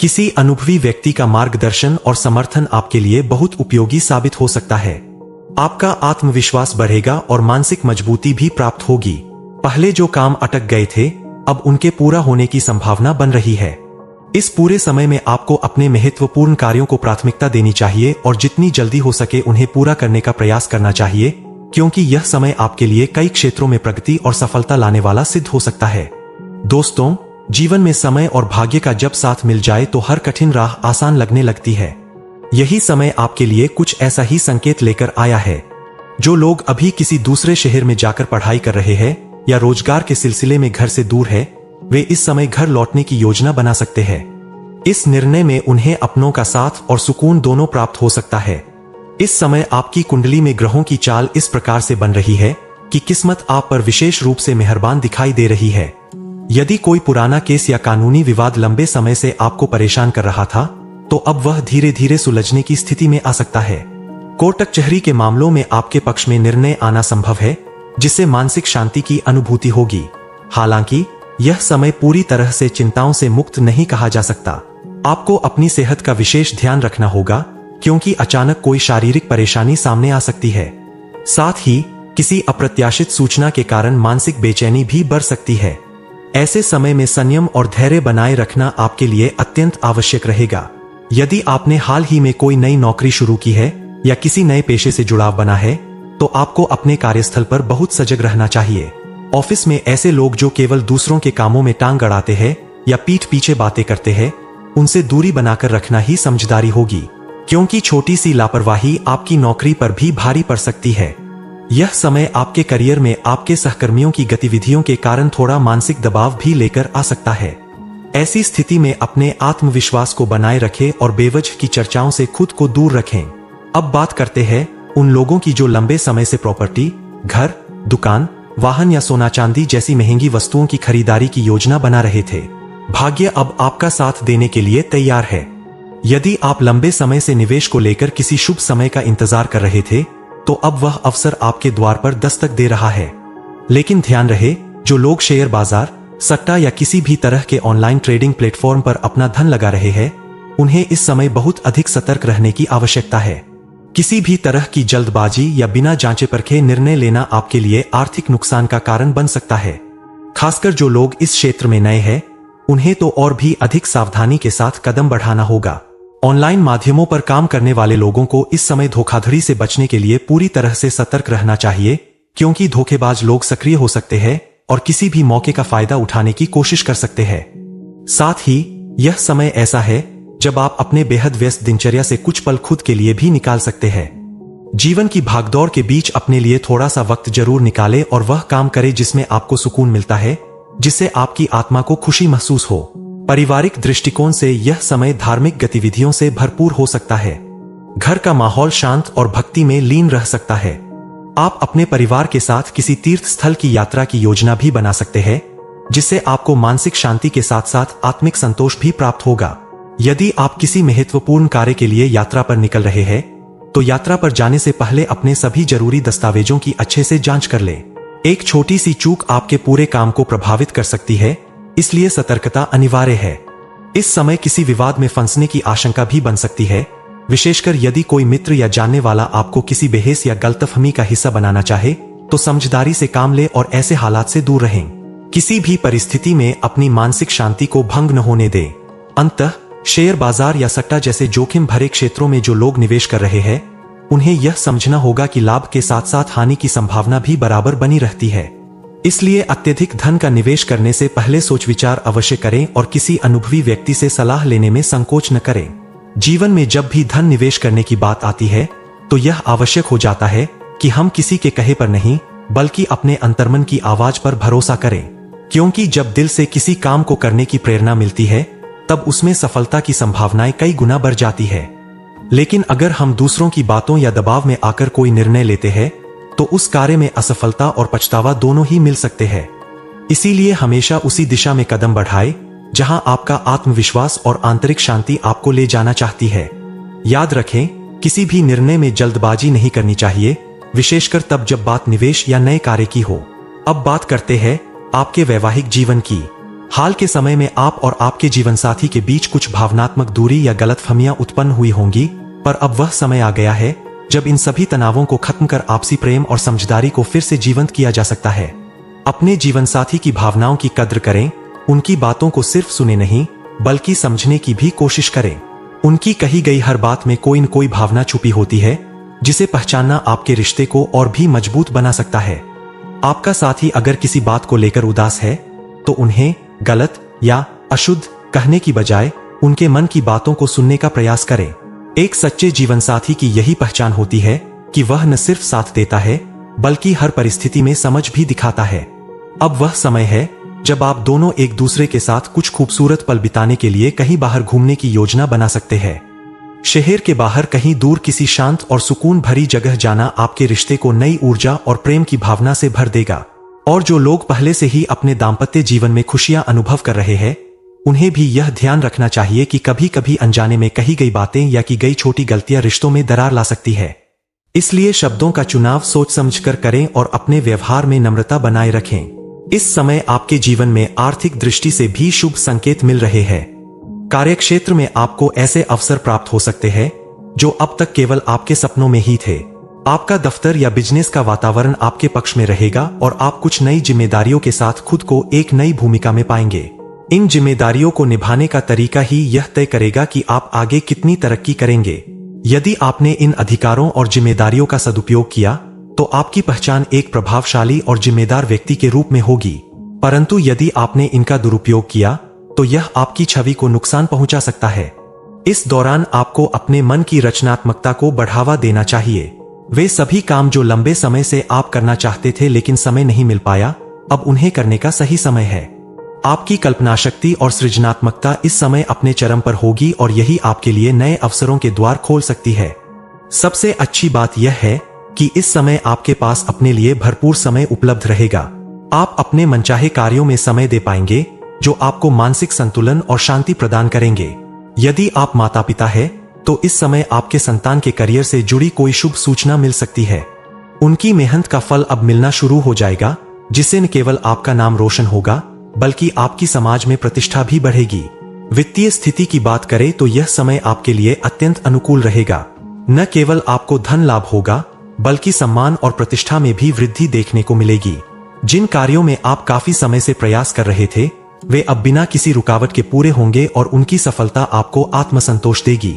A: किसी अनुभवी व्यक्ति का मार्गदर्शन और समर्थन आपके लिए बहुत उपयोगी साबित हो सकता है। आपका आत्मविश्वास बढ़ेगा और मानसिक मजबूती भी प्राप्त होगी। पहले जो काम अटक गए थे, अब उनके पूरा होने की संभावना बन रही है। इस पूरे समय में आपको अपने महत्वपूर्ण कार्यों को प्राथमिकता देनी चाहिए और जितनी जल्दी हो सके उन्हें पूरा करने का प्रयास करना चाहिए, क्योंकि यह समय आपके लिए कई क्षेत्रों में प्रगति और सफलता लाने वाला सिद्ध हो सकता है। दोस्तों, जीवन में समय और भाग्य का जब साथ मिल जाए तो हर कठिन राह आसान लगने लगती है। यही समय आपके लिए कुछ ऐसा ही संकेत लेकर आया है। जो लोग अभी किसी दूसरे शहर में जाकर पढ़ाई कर रहे हैं या रोजगार के सिलसिले में घर से दूर है, वे इस समय घर लौटने की योजना बना सकते हैं। इस निर्णय में उन्हें अपनों का साथ और सुकून दोनों प्राप्त हो सकता है। इस समय आपकी कुंडली में ग्रहों की चाल इस प्रकार से बन रही है कि किस्मत आप पर विशेष रूप से मेहरबान दिखाई दे रही है। यदि कोई पुराना केस या कानूनी विवाद लंबे समय से आपको परेशान कर रहा था, तो अब वह धीरे धीरे सुलझने की स्थिति में आ सकता है। कोर्ट कचहरी के मामलों में आपके पक्ष में निर्णय आना संभव है, जिससे मानसिक शांति की अनुभूति होगी। हालांकि यह समय पूरी तरह से चिंताओं से मुक्त नहीं कहा जा सकता। आपको अपनी सेहत का विशेष ध्यान रखना होगा, क्योंकि अचानक कोई शारीरिक परेशानी सामने आ सकती है। साथ ही किसी अप्रत्याशित सूचना के कारण मानसिक बेचैनी भी बढ़ सकती है। ऐसे समय में संयम और धैर्य बनाए रखना आपके लिए अत्यंत आवश्यक रहेगा। यदि आपने हाल ही में कोई नई नौकरी शुरू की है या किसी नए पेशे से जुड़ाव बना है, तो आपको अपने कार्यस्थल पर बहुत सजग रहना चाहिए। ऑफिस में ऐसे लोग जो केवल दूसरों के कामों में टांग अड़ाते हैं या पीठ पीछे बातें करते हैं, उनसे दूरी बनाकर रखना ही समझदारी होगी, क्योंकि छोटी सी लापरवाही आपकी नौकरी पर भी भारी पड़ सकती है। यह समय आपके करियर में आपके सहकर्मियों की गतिविधियों के कारण थोड़ा मानसिक दबाव भी लेकर आ सकता है। ऐसी स्थिति में अपने आत्मविश्वास को बनाए रखें और बेवजह की चर्चाओं से खुद को दूर रखें। अब बात करते हैं उन लोगों की जो लंबे समय से प्रॉपर्टी, घर, दुकान, वाहन या सोना चांदी जैसी महंगी वस्तुओं की खरीदारी की योजना बना रहे थे। भाग्य अब आपका साथ देने के लिए तैयार है। यदि आप लंबे समय से निवेश को लेकर किसी शुभ समय का इंतजार कर रहे थे, तो अब वह अवसर आपके द्वार पर दस्तक दे रहा है। लेकिन ध्यान रहे, जो लोग शेयर बाजार, सट्टा या किसी भी तरह के ऑनलाइन ट्रेडिंग प्लेटफॉर्म पर अपना धन लगा रहे हैं, उन्हें इस समय बहुत अधिक सतर्क रहने की आवश्यकता है। किसी भी तरह की जल्दबाजी या बिना जांचे परखे निर्णय लेना आपके लिए आर्थिक नुकसान का कारण बन सकता है। खासकर जो लोग इस क्षेत्र में नए हैं, उन्हें तो और भी अधिक सावधानी के साथ कदम बढ़ाना होगा। ऑनलाइन माध्यमों पर काम करने वाले लोगों को इस समय धोखाधड़ी से बचने के लिए पूरी तरह से सतर्क रहना चाहिए, क्योंकि धोखेबाज लोग सक्रिय हो सकते हैं और किसी भी मौके का फायदा उठाने की कोशिश कर सकते हैं। साथ ही यह समय ऐसा है जब आप अपने बेहद व्यस्त दिनचर्या से कुछ पल खुद के लिए भी निकाल सकते हैं। जीवन की भागदौड़ के बीच अपने लिए थोड़ा सा वक्त जरूर निकालें और वह काम करें जिसमें आपको सुकून मिलता है, जिससे आपकी आत्मा को खुशी महसूस हो। पारिवारिक दृष्टिकोण से यह समय धार्मिक गतिविधियों से भरपूर हो सकता है। घर का माहौल शांत और भक्ति में लीन रह सकता है। आप अपने परिवार के साथ किसी तीर्थ स्थल की यात्रा की योजना भी बना सकते हैं, जिससे आपको मानसिक शांति के साथ साथ आत्मिक संतोष भी प्राप्त होगा। यदि आप किसी महत्वपूर्ण कार्य के लिए यात्रा पर निकल रहे हैं, तो यात्रा पर जाने से पहले अपने सभी जरूरी दस्तावेजों की अच्छे से जांच कर लें। एक छोटी सी चूक आपके पूरे काम को प्रभावित कर सकती है, इसलिए सतर्कता अनिवार्य है। इस समय किसी विवाद में फंसने की आशंका भी बन सकती है, विशेषकर यदि कोई मित्र या जानने वाला आपको किसी बहस या गलतफहमी का हिस्सा बनाना चाहे, तो समझदारी से काम ले और ऐसे हालात से दूर रहें। किसी भी परिस्थिति में अपनी मानसिक शांति को भंग न होने दें। अंततः शेयर बाजार या सट्टा जैसे जोखिम भरे क्षेत्रों में जो लोग निवेश कर रहे हैं, उन्हें यह समझना होगा कि लाभ के साथ साथ हानि की संभावना भी बराबर बनी रहती है। इसलिए अत्यधिक धन का निवेश करने से पहले सोच विचार अवश्य करें और किसी अनुभवी व्यक्ति से सलाह लेने में संकोच न करें। जीवन में जब भी धन निवेश करने की बात आती है, तो यह आवश्यक हो जाता है कि हम किसी के कहे पर नहीं, बल्कि अपने अंतर्मन की आवाज पर भरोसा करें, क्योंकि जब दिल से किसी काम को करने की प्रेरणा मिलती है, तब उसमें सफलता की संभावनाएं कई गुना बढ़ जाती है। लेकिन अगर हम दूसरों की बातों या दबाव में आकर कोई निर्णय लेते हैं, तो उस कार्य में असफलता और पछतावा दोनों ही मिल सकते हैं। इसीलिए हमेशा उसी दिशा में कदम बढ़ाएं जहां आपका आत्मविश्वास और आंतरिक शांति आपको ले जाना चाहती है। याद रखें, किसी भी निर्णय में जल्दबाजी नहीं करनी चाहिए, विशेषकर तब जब बात निवेश या नए कार्य की हो। अब बात करते हैं आपके वैवाहिक जीवन की। हाल के समय में आप और आपके जीवनसाथी के बीच कुछ भावनात्मक दूरी या गलतफहमियां उत्पन्न हुई होंगी, पर अब वह समय आ गया है जब इन सभी तनावों को खत्म कर आपसी प्रेम और समझदारी को फिर से जीवंत किया जा सकता है। अपने जीवनसाथी की भावनाओं की कद्र करें, उनकी बातों को सिर्फ सुने नहीं, बल्कि समझने की भी कोशिश करें। उनकी कही गई हर बात में कोई न कोई भावना छुपी होती है, जिसे पहचानना आपके रिश्ते को और भी मजबूत बना सकता है। आपका साथी अगर किसी बात को लेकर उदास है, तो उन्हें गलत या अशुद्ध कहने की बजाय उनके मन की बातों को सुनने का प्रयास करें। एक सच्चे जीवनसाथी की यही पहचान होती है कि वह न सिर्फ साथ देता है, बल्कि हर परिस्थिति में समझ भी दिखाता है। अब वह समय है जब आप दोनों एक दूसरे के साथ कुछ खूबसूरत पल बिताने के लिए कहीं बाहर घूमने की योजना बना सकते हैं। शहर के बाहर कहीं दूर किसी शांत और सुकून भरी जगह जाना आपके रिश्ते को नई ऊर्जा और प्रेम की भावना से भर देगा। और जो लोग पहले से ही अपने दाम्पत्य जीवन में खुशियां अनुभव कर रहे हैं, उन्हें भी यह ध्यान रखना चाहिए कि कभी कभी अनजाने में कही गई बातें या की गई छोटी गलतियां रिश्तों में दरार ला सकती है। इसलिए शब्दों का चुनाव सोच समझकर करें और अपने व्यवहार में नम्रता बनाए रखें। इस समय आपके जीवन में आर्थिक दृष्टि से भी शुभ संकेत मिल रहे हैं। कार्यक्षेत्र में आपको ऐसे अवसर प्राप्त हो सकते हैं जो अब तक केवल आपके सपनों में ही थे। आपका दफ्तर या बिजनेस का वातावरण आपके पक्ष में रहेगा और आप कुछ नई जिम्मेदारियों के साथ खुद को एक नई भूमिका में पाएंगे। इन जिम्मेदारियों को निभाने का तरीका ही यह तय करेगा कि आप आगे कितनी तरक्की करेंगे। यदि आपने इन अधिकारों और जिम्मेदारियों का सदुपयोग किया तो आपकी पहचान एक प्रभावशाली और जिम्मेदार व्यक्ति के रूप में होगी, परंतु यदि आपने इनका दुरुपयोग किया तो यह आपकी छवि को नुकसान पहुंचा सकता है। इस दौरान आपको अपने मन की रचनात्मकता को बढ़ावा देना चाहिए। वे सभी काम जो लंबे समय से आप करना चाहते थे लेकिन समय नहीं मिल पाया, अब उन्हें करने का सही समय है। आपकी कल्पना शक्ति और सृजनात्मकता इस समय अपने चरम पर होगी और यही आपके लिए नए अवसरों के द्वार खोल सकती है। सबसे अच्छी बात यह है कि इस समय आपके पास अपने लिए भरपूर समय उपलब्ध रहेगा। आप अपने मनचाहे कार्यों में समय दे पाएंगे जो आपको मानसिक संतुलन और शांति प्रदान करेंगे। यदि आप माता पिता हैं तो इस समय आपके संतान के करियर से जुड़ी कोई शुभ सूचना मिल सकती है। उनकी मेहनत का फल अब मिलना शुरू हो जाएगा, जिससे न केवल आपका नाम रोशन होगा बल्कि आपकी समाज में प्रतिष्ठा भी बढ़ेगी। वित्तीय स्थिति की बात करें तो यह समय आपके लिए अत्यंत अनुकूल रहेगा। न केवल आपको धन लाभ होगा बल्कि सम्मान और प्रतिष्ठा में भी वृद्धि देखने को मिलेगी। जिन कार्यों में आप काफी समय से प्रयास कर रहे थे वे अब बिना किसी रुकावट के पूरे होंगे और उनकी सफलता आपको आत्मसंतोष देगी।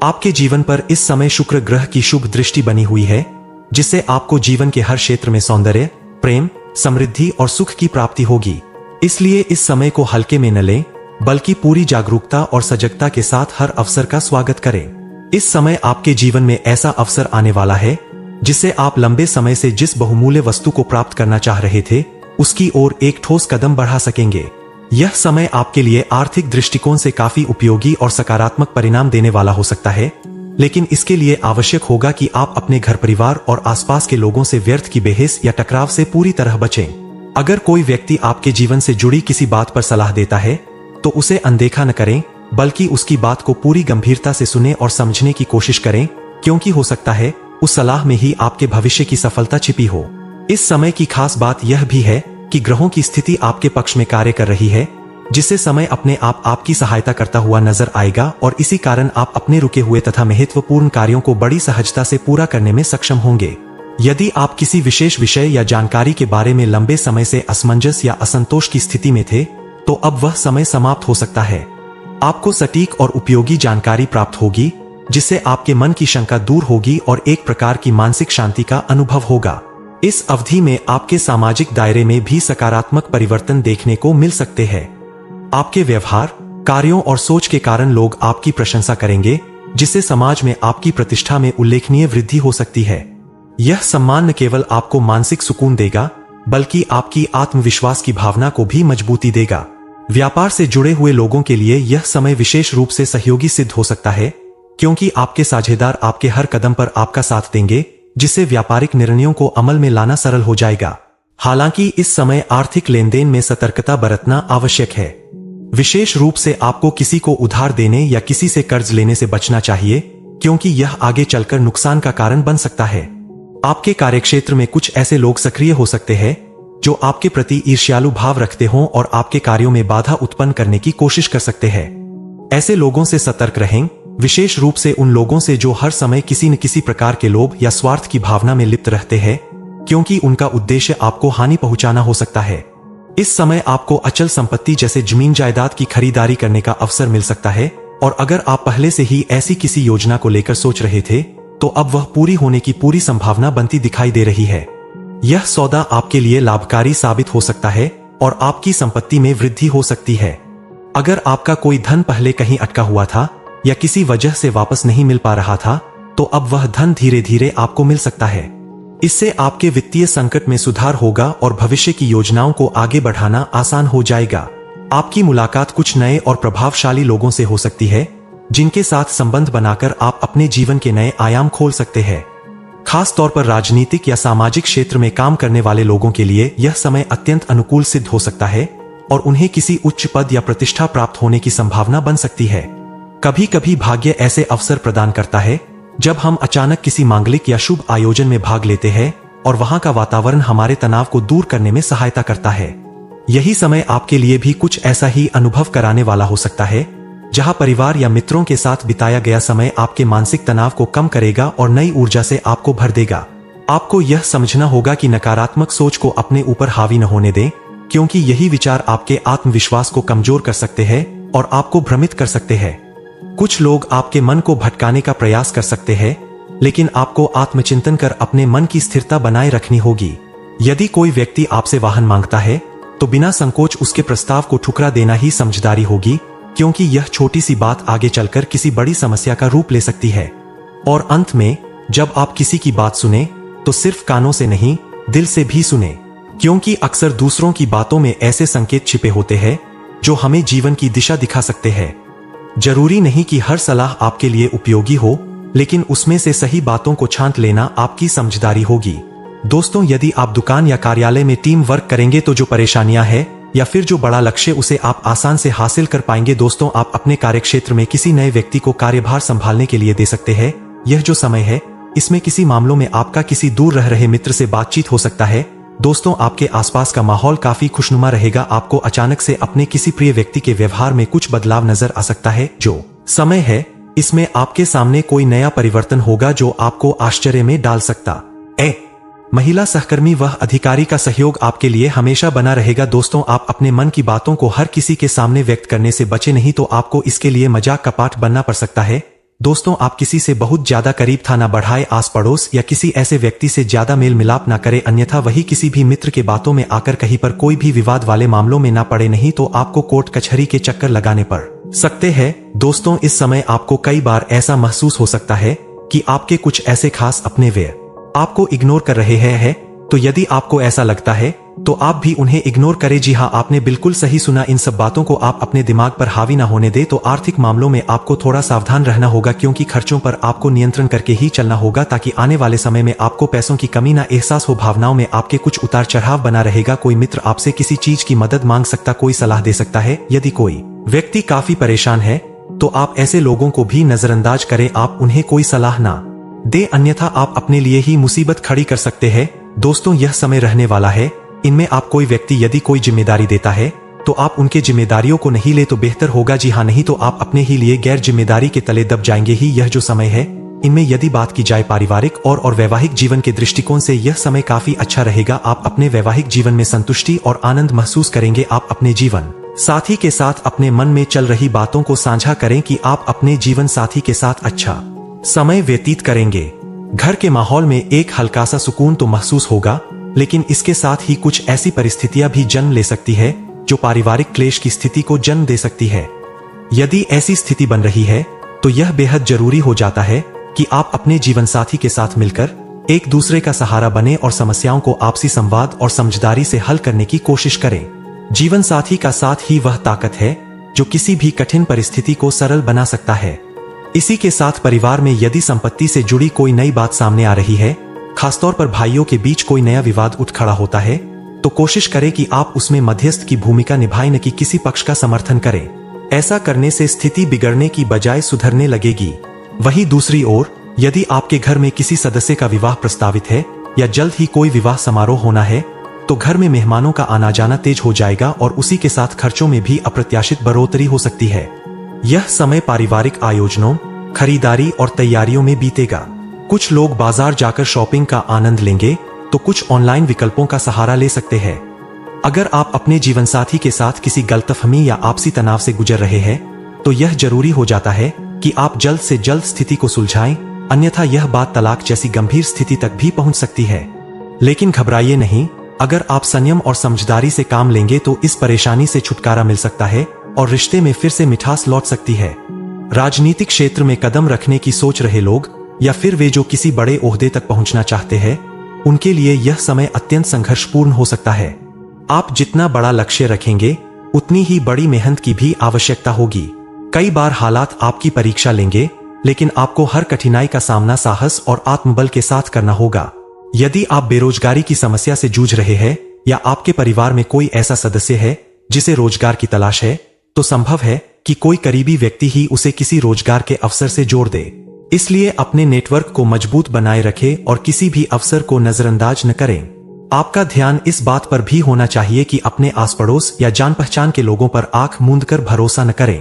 A: आपके जीवन पर इस समय शुक्र ग्रह की शुभ दृष्टि बनी हुई है, जिससे आपको जीवन के हर क्षेत्र में सौंदर्य, प्रेम, समृद्धि और सुख की प्राप्ति होगी। इसलिए इस समय को हल्के में न लें बल्कि पूरी जागरूकता और सजगता के साथ हर अवसर का स्वागत करें। इस समय आपके जीवन में ऐसा अवसर आने वाला है जिससे आप लंबे समय से जिस बहुमूल्य वस्तु को प्राप्त करना चाह रहे थे उसकी ओर एक ठोस कदम बढ़ा सकेंगे। यह समय आपके लिए आर्थिक दृष्टिकोण से काफी उपयोगी और सकारात्मक परिणाम देने वाला हो सकता है, लेकिन इसके लिए आवश्यक होगा कि आप अपने घर परिवार और आसपास के लोगों से व्यर्थ की बहस या टकराव से पूरी तरह बचें। अगर कोई व्यक्ति आपके जीवन से जुड़ी किसी बात पर सलाह देता है तो उसे अनदेखा न करें बल्कि उसकी बात को पूरी गंभीरता से सुने और समझने की कोशिश करें, क्योंकि हो सकता है उस सलाह में ही आपके भविष्य की सफलता छिपी हो। इस समय की खास बात यह भी है कि ग्रहों की स्थिति आपके पक्ष में कार्य कर रही है, जिससे समय अपने आप आपकी सहायता करता हुआ नजर आएगा और इसी कारण आप अपने रुके हुए तथा महत्वपूर्ण कार्यों को बड़ी सहजता से पूरा करने में सक्षम होंगे। यदि आप किसी विशेष विषय या जानकारी के बारे में लंबे समय से असमंजस या असंतोष की स्थिति में थे तो अब वह समय समाप्त हो सकता है। आपको सटीक और उपयोगी जानकारी प्राप्त होगी, जिससे आपके मन की शंका दूर होगी और एक प्रकार की मानसिक शांति का अनुभव होगा। इस अवधि में आपके सामाजिक दायरे में भी सकारात्मक परिवर्तन देखने को मिल सकते हैं। आपके व्यवहार, कार्यों और सोच के कारण लोग आपकी प्रशंसा करेंगे, जिससे समाज में आपकी प्रतिष्ठा में उल्लेखनीय वृद्धि हो सकती है। यह सम्मान न केवल आपको मानसिक सुकून देगा बल्कि आपकी आत्मविश्वास की भावना को भी मजबूती देगा। व्यापार से जुड़े हुए लोगों के लिए यह समय विशेष रूप से सहयोगी सिद्ध हो सकता है, क्योंकि आपके साझेदार आपके हर कदम पर आपका साथ देंगे, जिससे व्यापारिक निर्णयों को अमल में लाना सरल हो जाएगा। हालांकि इस समय आर्थिक लेनदेन में सतर्कता बरतना आवश्यक है। विशेष रूप से आपको किसी को उधार देने या किसी से कर्ज लेने से बचना चाहिए, क्योंकि यह आगे चलकर नुकसान का कारण बन सकता है। आपके कार्यक्षेत्र में कुछ ऐसे लोग सक्रिय हो सकते हैं जो आपके प्रति ईर्ष्यालु भाव रखते हों और आपके कार्यों में बाधा उत्पन्न करने की कोशिश कर सकते हैं। ऐसे लोगों से सतर्क रहें, विशेष रूप से उन लोगों से जो हर समय किसी न किसी प्रकार के लोभ या स्वार्थ की भावना में लिप्त रहते हैं, क्योंकि उनका उद्देश्य आपको हानि पहुंचाना हो सकता है। इस समय आपको अचल संपत्ति जैसे जमीन जायदाद की खरीदारी करने का अवसर मिल सकता है, और अगर आप पहले से ही ऐसी किसी योजना को लेकर सोच रहे थे तो अब वह पूरी होने की पूरी संभावना बनती दिखाई दे रही है। यह सौदा आपके लिए लाभकारी साबित हो सकता है और आपकी संपत्ति में वृद्धि हो सकती है। अगर आपका कोई धन पहले कहीं अटका हुआ था या किसी वजह से वापस नहीं मिल पा रहा था तो अब वह धन धीरे धीरे आपको मिल सकता है। इससे आपके वित्तीय संकट में सुधार होगा और भविष्य की योजनाओं को आगे बढ़ाना आसान हो जाएगा। आपकी मुलाकात कुछ नए और प्रभावशाली लोगों से हो सकती है, जिनके साथ संबंध बनाकर आप अपने जीवन के नए आयाम खोल सकते हैं। खास तौर पर राजनीतिक या सामाजिक क्षेत्र में काम करने वाले लोगों के लिए यह समय अत्यंत अनुकूल सिद्ध हो सकता है और उन्हें किसी उच्च पद या प्रतिष्ठा प्राप्त होने की संभावना बन सकती है। कभी कभी भाग्य ऐसे अवसर प्रदान करता है जब हम अचानक किसी मांगलिक या शुभ आयोजन में भाग लेते हैं और वहां का वातावरण हमारे तनाव को दूर करने में सहायता करता है। यही समय आपके लिए भी कुछ ऐसा ही अनुभव कराने वाला हो सकता है, जहां परिवार या मित्रों के साथ बिताया गया समय आपके मानसिक तनाव को कम करेगा और नई ऊर्जा से आपको भर देगा। आपको यह समझना होगा कि नकारात्मक सोच को अपने ऊपर हावी न होने दें, क्योंकि यही विचार आपके आत्मविश्वास को कमजोर कर सकते हैं और आपको भ्रमित कर सकते हैं। कुछ लोग आपके मन को भटकाने का प्रयास कर सकते हैं, लेकिन आपको आत्मचिंतन कर अपने मन की स्थिरता बनाए रखनी होगी। यदि कोई व्यक्ति आपसे वाहन मांगता है तो बिना संकोच उसके प्रस्ताव को ठुकरा देना ही समझदारी होगी, क्योंकि यह छोटी सी बात आगे चलकर किसी बड़ी समस्या का रूप ले सकती है। और अंत में, जब आप किसी की बात सुने तो सिर्फ कानों से नहीं, दिल से भी सुने, क्योंकि अक्सर दूसरों की बातों में ऐसे संकेत छिपे होते हैं जो हमें जीवन की दिशा दिखा सकते हैं। जरूरी नहीं कि हर सलाह आपके लिए उपयोगी हो, लेकिन उसमें से सही बातों को छांट लेना आपकी समझदारी होगी। दोस्तों, यदि आप दुकान या कार्यालय में टीम वर्क करेंगे तो जो परेशानियां हैं या फिर जो बड़ा लक्ष्य उसे आप आसान से हासिल कर पाएंगे। दोस्तों, आप अपने कार्यक्षेत्र में किसी नए व्यक्ति को कार्यभार संभालने के लिए दे सकते हैं। यह जो समय है, इसमें किसी मामलों में आपका किसी दूर रह रहे मित्र से बातचीत हो सकता है। दोस्तों, आपके आसपास का माहौल काफी खुशनुमा रहेगा। आपको अचानक से अपने किसी प्रिय व्यक्ति के व्यवहार में कुछ बदलाव नजर आ सकता है। जो समय है, इसमें आपके सामने कोई नया परिवर्तन होगा जो आपको आश्चर्य में डाल सकता है। महिला सहकर्मी व अधिकारी का सहयोग आपके लिए हमेशा बना रहेगा। दोस्तों, आप अपने मन की बातों को हर किसी के सामने व्यक्त करने से बचे, नहीं तो आपको इसके लिए मजाक का पाठ बनना पड़ सकता है। दोस्तों, आप किसी से बहुत ज्यादा करीब था ना बढ़ाए, आस पड़ोस या किसी ऐसे व्यक्ति से ज्यादा मेल मिलाप ना करे, अन्यथा वही किसी भी मित्र के बातों में आकर कहीं पर कोई भी विवाद वाले मामलों में ना पड़े, नहीं तो आपको कोर्ट कचहरी के चक्कर लगाने पड़ सकते हैं। दोस्तों, इस समय आपको कई बार ऐसा महसूस हो सकता है कि आपके कुछ ऐसे खास अपने वे आपको इग्नोर कर रहे हैं। तो यदि आपको ऐसा लगता है तो आप भी उन्हें इग्नोर करें। जी हाँ, आपने बिल्कुल सही सुना। इन सब बातों को आप अपने दिमाग पर हावी ना होने दे। तो आर्थिक मामलों में आपको थोड़ा सावधान रहना होगा, क्योंकि खर्चों पर आपको नियंत्रण करके ही चलना होगा, ताकि आने वाले समय में आपको पैसों की कमी ना एहसास हो। भावनाओं में आपके कुछ उतार चढ़ाव बना रहेगा। कोई मित्र आपसे किसी चीज की मदद मांग सकता, कोई सलाह दे सकता है। यदि कोई व्यक्ति काफी परेशान है तो आप ऐसे लोगों को भी नजरअंदाज करें, आप उन्हें कोई सलाह ना दे, अन्यथा आप अपने लिए ही मुसीबत खड़ी कर सकते हैं। दोस्तों, यह समय रहने वाला है, इनमें आप कोई व्यक्ति यदि कोई जिम्मेदारी देता है तो आप उनके जिम्मेदारियों को नहीं ले तो बेहतर होगा। जी हाँ, नहीं तो आप अपने ही लिए गैर जिम्मेदारी के तले दब जाएंगे ही। यह जो समय है, इनमें यदि बात की जाए पारिवारिक और वैवाहिक जीवन के दृष्टिकोण से, यह समय काफी अच्छा रहेगा। आप अपने वैवाहिक जीवन में संतुष्टि और आनंद महसूस करेंगे। आप अपने जीवन साथी के साथ अपने मन में चल रही बातों को साझा करें कि आप अपने जीवन साथी के साथ अच्छा समय व्यतीत करेंगे। घर के माहौल में एक हल्का सा सुकून तो महसूस होगा, लेकिन इसके साथ ही कुछ ऐसी परिस्थितियां भी जन्म ले सकती है जो पारिवारिक क्लेश की स्थिति को जन्म दे सकती है। यदि ऐसी स्थिति बन रही है तो यह बेहद जरूरी हो जाता है कि आप अपने जीवन साथी के साथ मिलकर एक दूसरे का सहारा बने और समस्याओं को आपसी संवाद और समझदारी से हल करने की कोशिश करें। जीवन साथी का साथ ही वह ताकत है जो किसी भी कठिन परिस्थिति को सरल बना सकता है। इसी के साथ परिवार में यदि संपत्ति से जुड़ी कोई नई बात सामने आ रही है, खासतौर पर भाइयों के बीच कोई नया विवाद उठ खड़ा होता है, तो कोशिश करें कि आप उसमें मध्यस्थ की भूमिका निभाएं, न कि किसी पक्ष का समर्थन करें। ऐसा करने से स्थिति बिगड़ने की बजाय सुधरने लगेगी। वहीं दूसरी ओर, यदि आपके घर में किसी सदस्य का विवाह प्रस्तावित है या जल्द ही कोई विवाह समारोह होना है, तो घर में मेहमानों का आना जाना तेज हो जाएगा और उसी के साथ खर्चों में भी अप्रत्याशित बढ़ोतरी हो सकती है। यह समय पारिवारिक आयोजनों, खरीदारी और तैयारियों में बीतेगा। कुछ लोग बाजार जाकर शॉपिंग का आनंद लेंगे तो कुछ ऑनलाइन विकल्पों का सहारा ले सकते हैं। अगर आप अपने जीवनसाथी के साथ किसी गलतफहमी या आपसी तनाव से गुजर रहे हैं तो यह जरूरी हो जाता है कि आप जल्द से जल्द स्थिति को सुलझाएं, अन्यथा यह बात तलाक जैसी गंभीर स्थिति तक भी पहुंच सकती है। लेकिन घबराइए नहीं, अगर आप संयम और समझदारी से काम लेंगे तो इस परेशानी से छुटकारा मिल सकता है और रिश्ते में फिर से मिठास लौट सकती है। राजनीतिक क्षेत्र में कदम रखने की सोच रहे लोग या फिर वे जो किसी बड़े ओहदे तक पहुंचना चाहते हैं, उनके लिए यह समय अत्यंत संघर्षपूर्ण हो सकता है। आप जितना बड़ा लक्ष्य रखेंगे उतनी ही बड़ी मेहनत की भी आवश्यकता होगी। कई बार हालात आपकी परीक्षा लेंगे, लेकिन आपको हर कठिनाई का सामना साहस और आत्मबल के साथ करना होगा। यदि आप बेरोजगारी की समस्या से जूझ रहे हैं या आपके परिवार में कोई ऐसा सदस्य है जिसे रोजगार की तलाश है, तो संभव है कि कोई करीबी व्यक्ति ही उसे किसी रोजगार के अवसर से जोड़ दे। इसलिए अपने नेटवर्क को मजबूत बनाए रखें और किसी भी अवसर को नजरअंदाज न करें। आपका ध्यान इस बात पर भी होना चाहिए कि अपने आस पड़ोस या जान पहचान के लोगों पर आंख मूंद कर भरोसा न करें।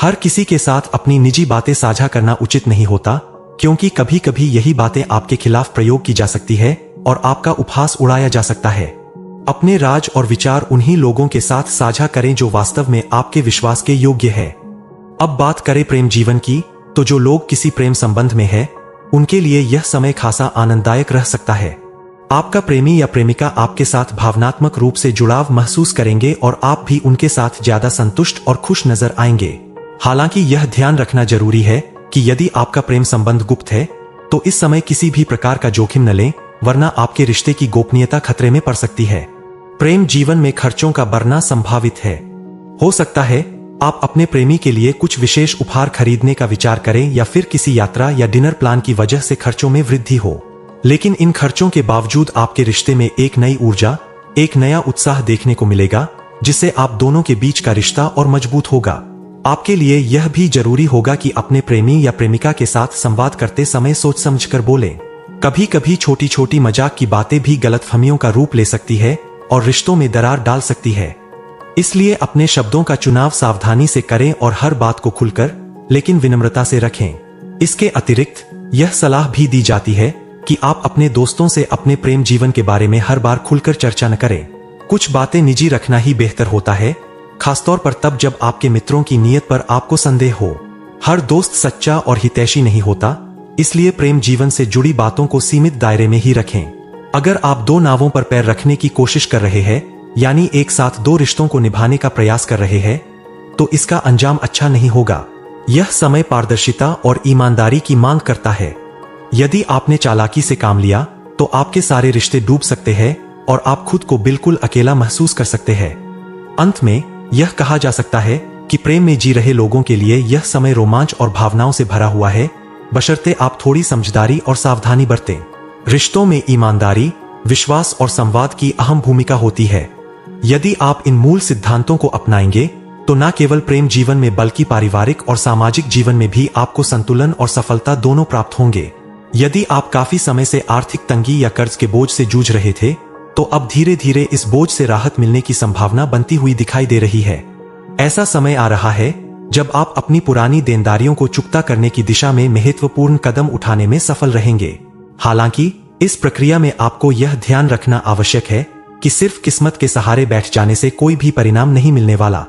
A: हर किसी के साथ अपनी निजी बातें साझा करना उचित नहीं होता, क्योंकि कभी कभी यही बातें आपके खिलाफ प्रयोग की जा सकती है और आपका उपहास उड़ाया जा सकता है। अपने राज और विचार उन्हीं लोगों के साथ साझा करें जो वास्तव में आपके विश्वास के योग्य है। अब बात करें प्रेम जीवन की, तो जो लोग किसी प्रेम संबंध में है, उनके लिए यह समय खासा आनंददायक रह सकता है। आपका प्रेमी या प्रेमिका आपके साथ भावनात्मक रूप से जुड़ाव महसूस करेंगे और आप भी उनके साथ ज्यादा संतुष्ट और खुश नजर आएंगे। हालांकि यह ध्यान रखना जरूरी है कि यदि आपका प्रेम संबंध गुप्त है, तो इस समय किसी भी प्रकार का जोखिम न लें, वरना आपके रिश्ते की गोपनीयता खतरे में पड़ सकती है। प्रेम जीवन में खर्चों का बढ़ना संभावित है। हो सकता है आप अपने प्रेमी के लिए कुछ विशेष उपहार खरीदने का विचार करें या फिर किसी यात्रा या डिनर प्लान की वजह से खर्चों में वृद्धि हो। लेकिन इन खर्चों के बावजूद आपके रिश्ते में एक नई ऊर्जा, एक नया उत्साह देखने को मिलेगा, जिससे आप दोनों के बीच का रिश्ता और मजबूत होगा। आपके लिए यह भी जरूरी होगा कि अपने प्रेमी या प्रेमिका के साथ संवाद करते समय सोच समझकर बोलें। कभी कभी छोटी छोटी मजाक की बातें भी गलतफहमियों का रूप ले सकती है और रिश्तों में दरार डाल सकती है। इसलिए अपने शब्दों का चुनाव सावधानी से करें और हर बात को खुलकर लेकिन विनम्रता से रखें। इसके अतिरिक्त यह सलाह भी दी जाती है कि आप अपने दोस्तों से अपने प्रेम जीवन के बारे में हर बार खुलकर चर्चा न करें। कुछ बातें निजी रखना ही बेहतर होता है, खासतौर पर तब जब आपके मित्रों की नीयत पर आपको संदेह हो। हर दोस्त सच्चा और हितैषी नहीं होता, इसलिए प्रेम जीवन से जुड़ी बातों को सीमित दायरे में ही रखें। अगर आप दो नावों पर पैर रखने की कोशिश कर रहे हैं, यानी एक साथ दो रिश्तों को निभाने का प्रयास कर रहे हैं, तो इसका अंजाम अच्छा नहीं होगा। यह समय पारदर्शिता और ईमानदारी की मांग करता है। यदि आपने चालाकी से काम लिया, तो आपके सारे रिश्ते डूब सकते हैं और आप खुद को बिल्कुल अकेला महसूस कर सकते हैं। अंत में यह कहा जा सकता है कि प्रेम में जी रहे लोगों के लिए यह समय रोमांच और भावनाओं से भरा हुआ है, बशर्ते आप थोड़ी समझदारी और सावधानी बरतें। रिश्तों में ईमानदारी, विश्वास और संवाद की अहम भूमिका होती है। यदि आप इन मूल सिद्धांतों को अपनाएंगे, तो न केवल प्रेम जीवन में बल्कि पारिवारिक और सामाजिक जीवन में भी आपको संतुलन और सफलता दोनों प्राप्त होंगे। यदि आप काफी समय से आर्थिक तंगी या कर्ज के बोझ से जूझ रहे थे, तो अब धीरे धीरे इस बोझ से राहत मिलने की संभावना बनती हुई दिखाई दे रही है। ऐसा समय आ रहा है जब आप अपनी पुरानी देनदारियों को चुकता करने की दिशा में महत्वपूर्ण कदम उठाने में सफल रहेंगे। हालांकि इस प्रक्रिया में आपको यह ध्यान रखना आवश्यक है कि सिर्फ किस्मत के सहारे बैठ जाने से कोई भी परिणाम नहीं मिलने वाला।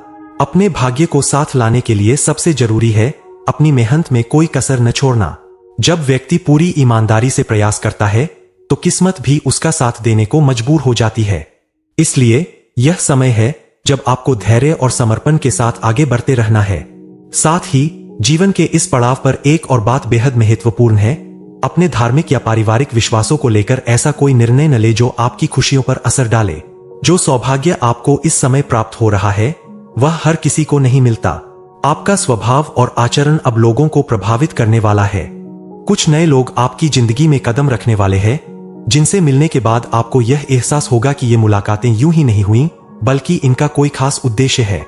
A: अपने भाग्य को साथ लाने के लिए सबसे जरूरी है अपनी मेहनत में कोई कसर न छोड़ना। जब व्यक्ति पूरी ईमानदारी से प्रयास करता है, तो किस्मत भी उसका साथ देने को मजबूर हो जाती है। इसलिए यह समय है जब आपको धैर्य और समर्पण के साथ आगे बढ़ते रहना है। साथ ही जीवन के इस पड़ाव पर एक और बात बेहद महत्वपूर्ण है, अपने धार्मिक या पारिवारिक विश्वासों को लेकर ऐसा कोई निर्णय न ले जो आपकी खुशियों पर असर डाले। जो सौभाग्य आपको इस समय प्राप्त हो रहा है, वह हर किसी को नहीं मिलता। आपका स्वभाव और आचरण अब लोगों को प्रभावित करने वाला है। कुछ नए लोग आपकी जिंदगी में कदम रखने वाले हैं, जिनसे मिलने के बाद आपको यह एहसास होगा कि ये मुलाकातें यूं ही नहीं हुई, बल्कि इनका कोई खास उद्देश्य है।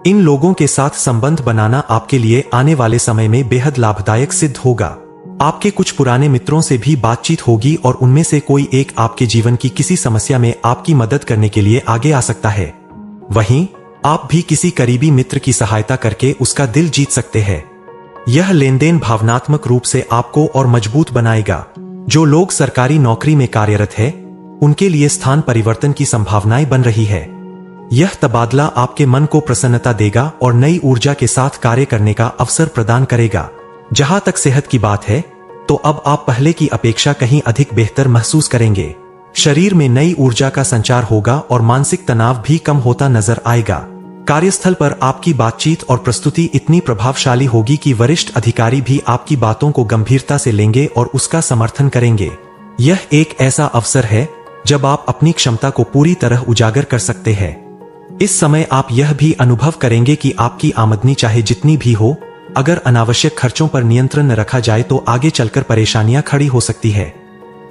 A: इन लोगों के साथ संबंध बनाना आपके लिए आने वाले समय में बेहद लाभदायक सिद्ध होगा। आपके कुछ पुराने मित्रों से भी बातचीत होगी और उनमें से कोई एक आपके जीवन की किसी समस्या में आपकी मदद करने के लिए आगे आ सकता है। वहीं आप भी किसी करीबी मित्र की सहायता करके उसका दिल जीत सकते हैं। यह लेनदेन भावनात्मक रूप से आपको और मजबूत बनाएगा। जो लोग सरकारी नौकरी में कार्यरत हैं, उनके लिए स्थान परिवर्तन की संभावनाएं बन रही है। यह तबादला आपके मन को प्रसन्नता देगा और नई ऊर्जा के साथ कार्य करने का अवसर प्रदान करेगा। जहां तक सेहत की बात है, तो अब आप पहले की अपेक्षा कहीं अधिक बेहतर महसूस करेंगे। शरीर में नई ऊर्जा का संचार होगा और मानसिक तनाव भी कम होता नजर आएगा। कार्यस्थल पर आपकी बातचीत और प्रस्तुति इतनी प्रभावशाली होगी कि वरिष्ठ अधिकारी भी आपकी बातों को गंभीरता से लेंगे और उसका समर्थन करेंगे। यह एक ऐसा अवसर है जब आप अपनी क्षमता को पूरी तरह उजागर कर सकते हैं। इस समय आप यह भी अनुभव करेंगे कि आपकी आमदनी चाहे जितनी भी हो, अगर अनावश्यक खर्चों पर नियंत्रण न रखा जाए तो आगे चलकर परेशानियां खड़ी हो सकती है।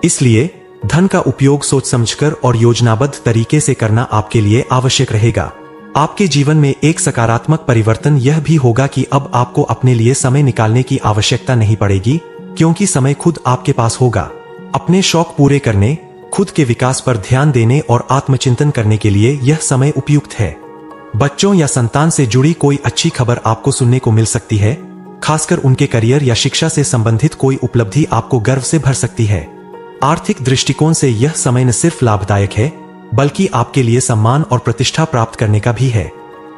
A: इसलिए धन का उपयोग सोच समझकर और योजनाबद्ध तरीके से करना आपके लिए आवश्यक रहेगा। आपके जीवन में एक सकारात्मक परिवर्तन यह भी होगा कि अब आपको अपने लिए समय निकालने की आवश्यकता नहीं पड़ेगी, क्योंकि समय खुद आपके पास होगा। अपने शौक पूरे करने, खुद के विकास पर ध्यान देने और आत्मचिंतन करने के लिए यह समय उपयुक्त है। बच्चों या संतान से जुड़ी कोई अच्छी खबर आपको सुनने को मिल सकती है। खासकर उनके करियर या शिक्षा से संबंधित कोई उपलब्धि आपको गर्व से भर सकती है। आर्थिक दृष्टिकोण से यह समय न सिर्फ लाभदायक है, बल्कि आपके लिए सम्मान और प्रतिष्ठा प्राप्त करने का भी है।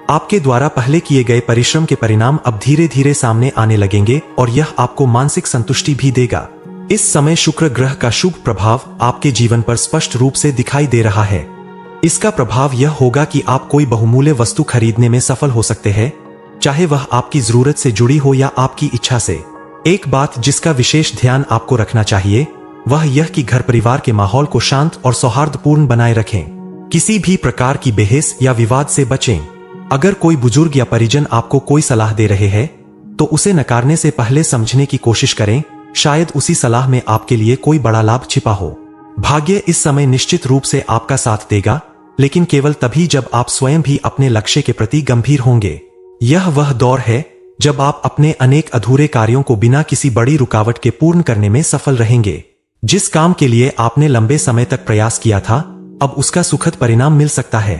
A: आपके द्वारा पहले किए गए परिश्रम के परिणाम अब धीरे धीरे सामने आने लगेंगे और यह आपको मानसिक संतुष्टि भी देगा। इस समय शुक्र ग्रह का शुभ प्रभाव आपके जीवन पर स्पष्ट रूप से दिखाई दे रहा है। इसका प्रभाव यह होगा कि आप कोई बहुमूल्य वस्तु खरीदने में सफल हो सकते हैं, चाहे वह आपकी जरूरत से जुड़ी हो या आपकी इच्छा से। एक बात जिसका विशेष ध्यान आपको रखना चाहिए वह यह कि घर परिवार के माहौल को शांत और सौहार्दपूर्ण बनाए रखें। किसी भी प्रकार की बहस या विवाद से बचें। अगर कोई बुजुर्ग या परिजन आपको कोई सलाह दे रहे हैं तो उसे नकारने से पहले समझने की कोशिश करें, शायद उसी सलाह में आपके लिए कोई बड़ा लाभ छिपा हो। भाग्य इस समय निश्चित रूप से आपका साथ देगा, लेकिन केवल तभी जब आप स्वयं भी अपने लक्ष्य के प्रति गंभीर होंगे। यह वह दौर है जब आप अपने अनेक अधूरे कार्यों को बिना किसी बड़ी रुकावट के पूर्ण करने में सफल रहेंगे। जिस काम के लिए आपने लंबे समय तक प्रयास किया था, अब उसका सुखद परिणाम मिल सकता है।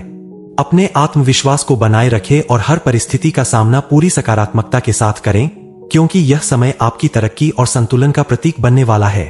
A: अपने आत्मविश्वास को बनाए रखें और हर परिस्थिति का सामना पूरी सकारात्मकता के साथ करें, क्योंकि यह समय आपकी तरक्की और संतुलन का प्रतीक बनने वाला है।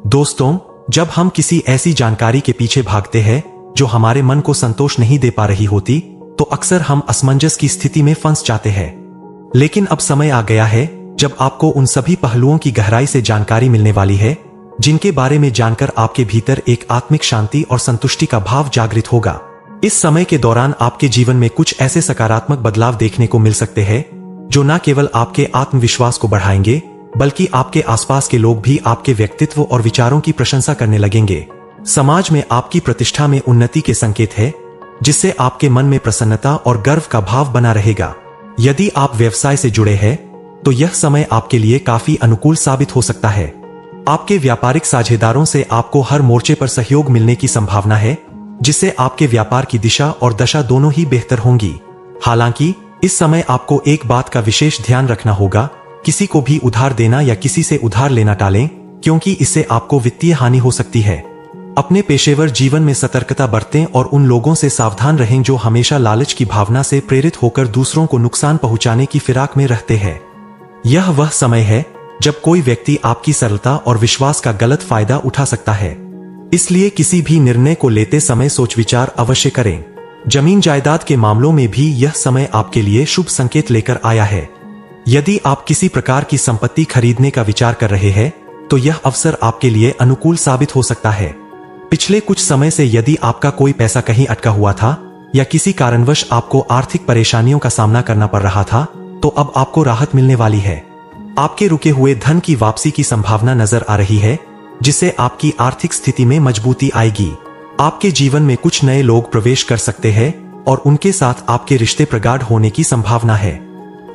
A: दोस्तों, जब हम किसी ऐसी जानकारी के पीछे भागते हैं जो हमारे मन को संतोष नहीं दे पा रही होती, तो अक्सर हम असमंजस की स्थिति में फंस जाते हैं। लेकिन अब समय आ गया है जब आपको उन सभी पहलुओं की गहराई से जानकारी मिलने वाली है, जिनके बारे में जानकर आपके भीतर एक आत्मिक शांति और संतुष्टि का भाव जागृत होगा। इस समय के दौरान आपके जीवन में कुछ ऐसे सकारात्मक बदलाव देखने को मिल सकते हैं जो न केवल आपके आत्मविश्वास को बढ़ाएंगे, बल्कि आपके आसपास के लोग भी आपके व्यक्तित्व और विचारों की प्रशंसा करने लगेंगे। समाज में आपकी प्रतिष्ठा में उन्नति के संकेत है, जिससे आपके मन में प्रसन्नता और गर्व का भाव बना रहेगा। यदि आप व्यवसाय से जुड़े हैं, तो यह समय आपके लिए काफी अनुकूल साबित हो सकता है। आपके व्यापारिक साझेदारों से आपको हर मोर्चे पर सहयोग मिलने की संभावना है, जिससे आपके व्यापार की दिशा और दशा दोनों ही बेहतर होंगी। हालांकि इस समय आपको एक बात का विशेष ध्यान रखना होगा, किसी को भी उधार देना या किसी से उधार लेना टालें, क्योंकि इससे आपको वित्तीय हानि हो सकती है। अपने पेशेवर जीवन में सतर्कता बरतें और उन लोगों से सावधान रहें जो हमेशा लालच की भावना से प्रेरित होकर दूसरों को नुकसान पहुंचाने की फिराक में रहते हैं। यह वह समय है जब कोई व्यक्ति आपकी सरलता और विश्वास का गलत फायदा उठा सकता है। इसलिए किसी भी निर्णय को लेते समय सोच विचार अवश्य करें। जमीन जायदाद के मामलों में भी यह समय आपके लिए शुभ संकेत लेकर आया है। यदि आप किसी प्रकार की संपत्ति खरीदने का विचार कर रहे हैं, तो यह अवसर आपके लिए अनुकूल साबित हो सकता है। पिछले कुछ समय से यदि आपका कोई पैसा कहीं अटका हुआ था या किसी कारणवश आपको आर्थिक परेशानियों का सामना करना पड़ रहा था, तो अब आपको राहत मिलने वाली है। आपके रुके हुए धन की वापसी की संभावना नजर आ रही है, जिससे आपकी आर्थिक स्थिति में मजबूती आएगी। आपके जीवन में कुछ नए लोग प्रवेश कर सकते हैं और उनके साथ आपके रिश्ते प्रगाढ़ होने की संभावना है।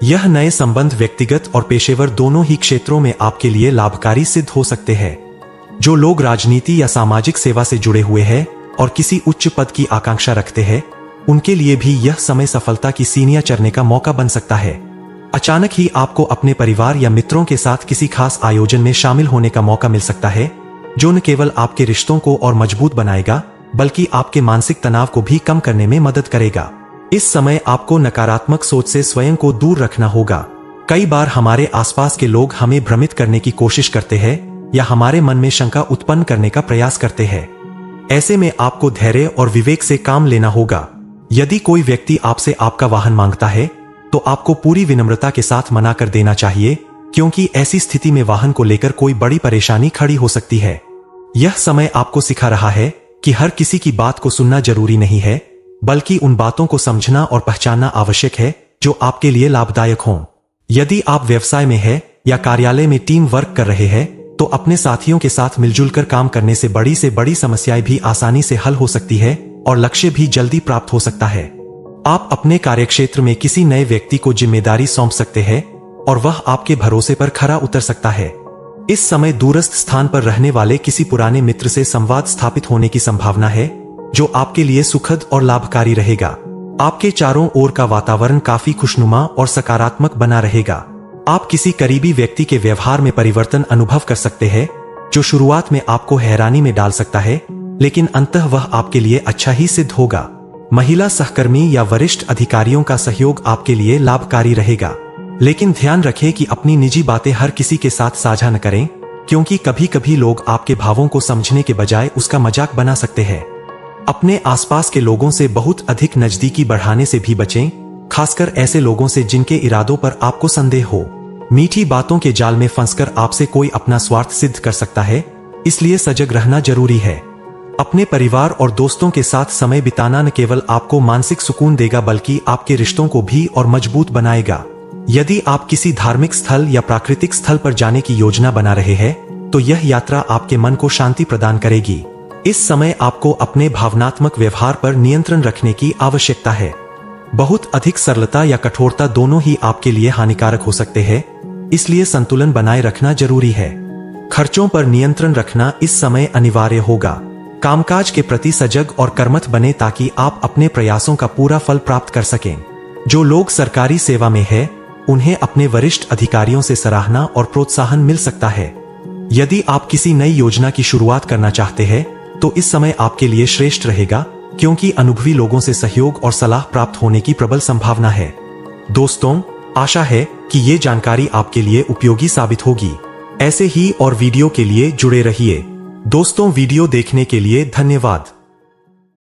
A: यह नए संबंध व्यक्तिगत और पेशेवर दोनों ही क्षेत्रों में आपके लिए लाभकारी सिद्ध हो सकते हैं। जो लोग राजनीति या सामाजिक सेवा से जुड़े हुए हैं और किसी उच्च पद की आकांक्षा रखते हैं, उनके लिए भी यह समय सफलता की सीढ़ियां चढ़ने का मौका बन सकता है। अचानक ही आपको अपने परिवार या मित्रों के साथ किसी खास आयोजन में शामिल होने का मौका मिल सकता है, जो न केवल आपके रिश्तों को और मजबूत बनाएगा, बल्कि आपके मानसिक तनाव को भी कम करने में मदद करेगा। इस समय आपको नकारात्मक सोच से स्वयं को दूर रखना होगा। कई बार हमारे आसपास के लोग हमें भ्रमित करने की कोशिश करते हैं या हमारे मन में शंका उत्पन्न करने का प्रयास करते हैं। ऐसे में आपको धैर्य और विवेक से काम लेना होगा। यदि कोई व्यक्ति आपसे आपका वाहन मांगता है, तो आपको पूरी विनम्रता के साथ मना कर देना चाहिए, क्योंकि ऐसी स्थिति में वाहन को लेकर कोई बड़ी परेशानी खड़ी हो सकती है। यह समय आपको सिखा रहा है कि हर किसी की बात को सुनना जरूरी नहीं है, बल्कि उन बातों को समझना और पहचानना आवश्यक है जो आपके लिए लाभदायक हों। यदि आप व्यवसाय में हैं या कार्यालय में टीम वर्क कर रहे हैं, तो अपने साथियों के साथ मिलजुल कर काम करने से बड़ी समस्याएं भी आसानी से हल हो सकती है और लक्ष्य भी जल्दी प्राप्त हो सकता है। आप अपने कार्यक्षेत्र में किसी नए व्यक्ति को जिम्मेदारी सौंप सकते हैं और वह आपके भरोसे पर खरा उतर सकता है। इस समय दूरस्थ स्थान पर रहने वाले किसी पुराने मित्र से संवाद स्थापित होने की संभावना है, जो आपके लिए सुखद और लाभकारी रहेगा। आपके चारों ओर का वातावरण काफी खुशनुमा और सकारात्मक बना रहेगा। आप किसी करीबी व्यक्ति के व्यवहार में परिवर्तन अनुभव कर सकते हैं, जो शुरुआत में आपको हैरानी में डाल सकता है, लेकिन अंततः वह आपके लिए अच्छा ही सिद्ध होगा। महिला सहकर्मी या वरिष्ठ अधिकारियों का सहयोग आपके लिए लाभकारी रहेगा, लेकिन ध्यान रखें कि अपनी निजी बातें हर किसी के साथ साझा न करें, क्योंकि कभी कभी लोग आपके भावों को समझने के बजाय उसका मजाक बना सकते हैं। अपने आसपास के लोगों से बहुत अधिक नजदीकी बढ़ाने से भी बचें, खासकर ऐसे लोगों से जिनके इरादों पर आपको संदेह हो। मीठी बातों के जाल में फंसकर आपसे कोई अपना स्वार्थ सिद्ध कर सकता है, इसलिए सजग रहना जरूरी है। अपने परिवार और दोस्तों के साथ समय बिताना न केवल आपको मानसिक सुकून देगा, बल्कि आपके रिश्तों को भी और मजबूत बनाएगा। यदि आप किसी धार्मिक स्थल या प्राकृतिक स्थल पर जाने की योजना बना रहे हैं, तो यह यात्रा आपके मन को शांति प्रदान करेगी। इस समय आपको अपने भावनात्मक व्यवहार पर नियंत्रण रखने की आवश्यकता है। बहुत अधिक सरलता या कठोरता दोनों ही आपके लिए हानिकारक हो सकते हैं, इसलिए संतुलन बनाए रखना जरूरी है। खर्चों पर नियंत्रण रखना इस समय अनिवार्य होगा। कामकाज के प्रति सजग और कर्मठ बने ताकि आप अपने प्रयासों का पूरा फल प्राप्त कर सकें। जो लोग सरकारी सेवा में हैं, उन्हें अपने वरिष्ठ अधिकारियों से सराहना और प्रोत्साहन मिल सकता है। यदि आप किसी नई योजना की शुरुआत करना चाहते हैं, तो इस समय आपके लिए श्रेष्ठ रहेगा, क्योंकि अनुभवी लोगों से सहयोग और सलाह प्राप्त होने की प्रबल संभावना है। दोस्तों, आशा है कि ये जानकारी आपके लिए उपयोगी साबित होगी। ऐसे ही और वीडियो के लिए जुड़े रहिए। दोस्तों, वीडियो देखने के लिए धन्यवाद।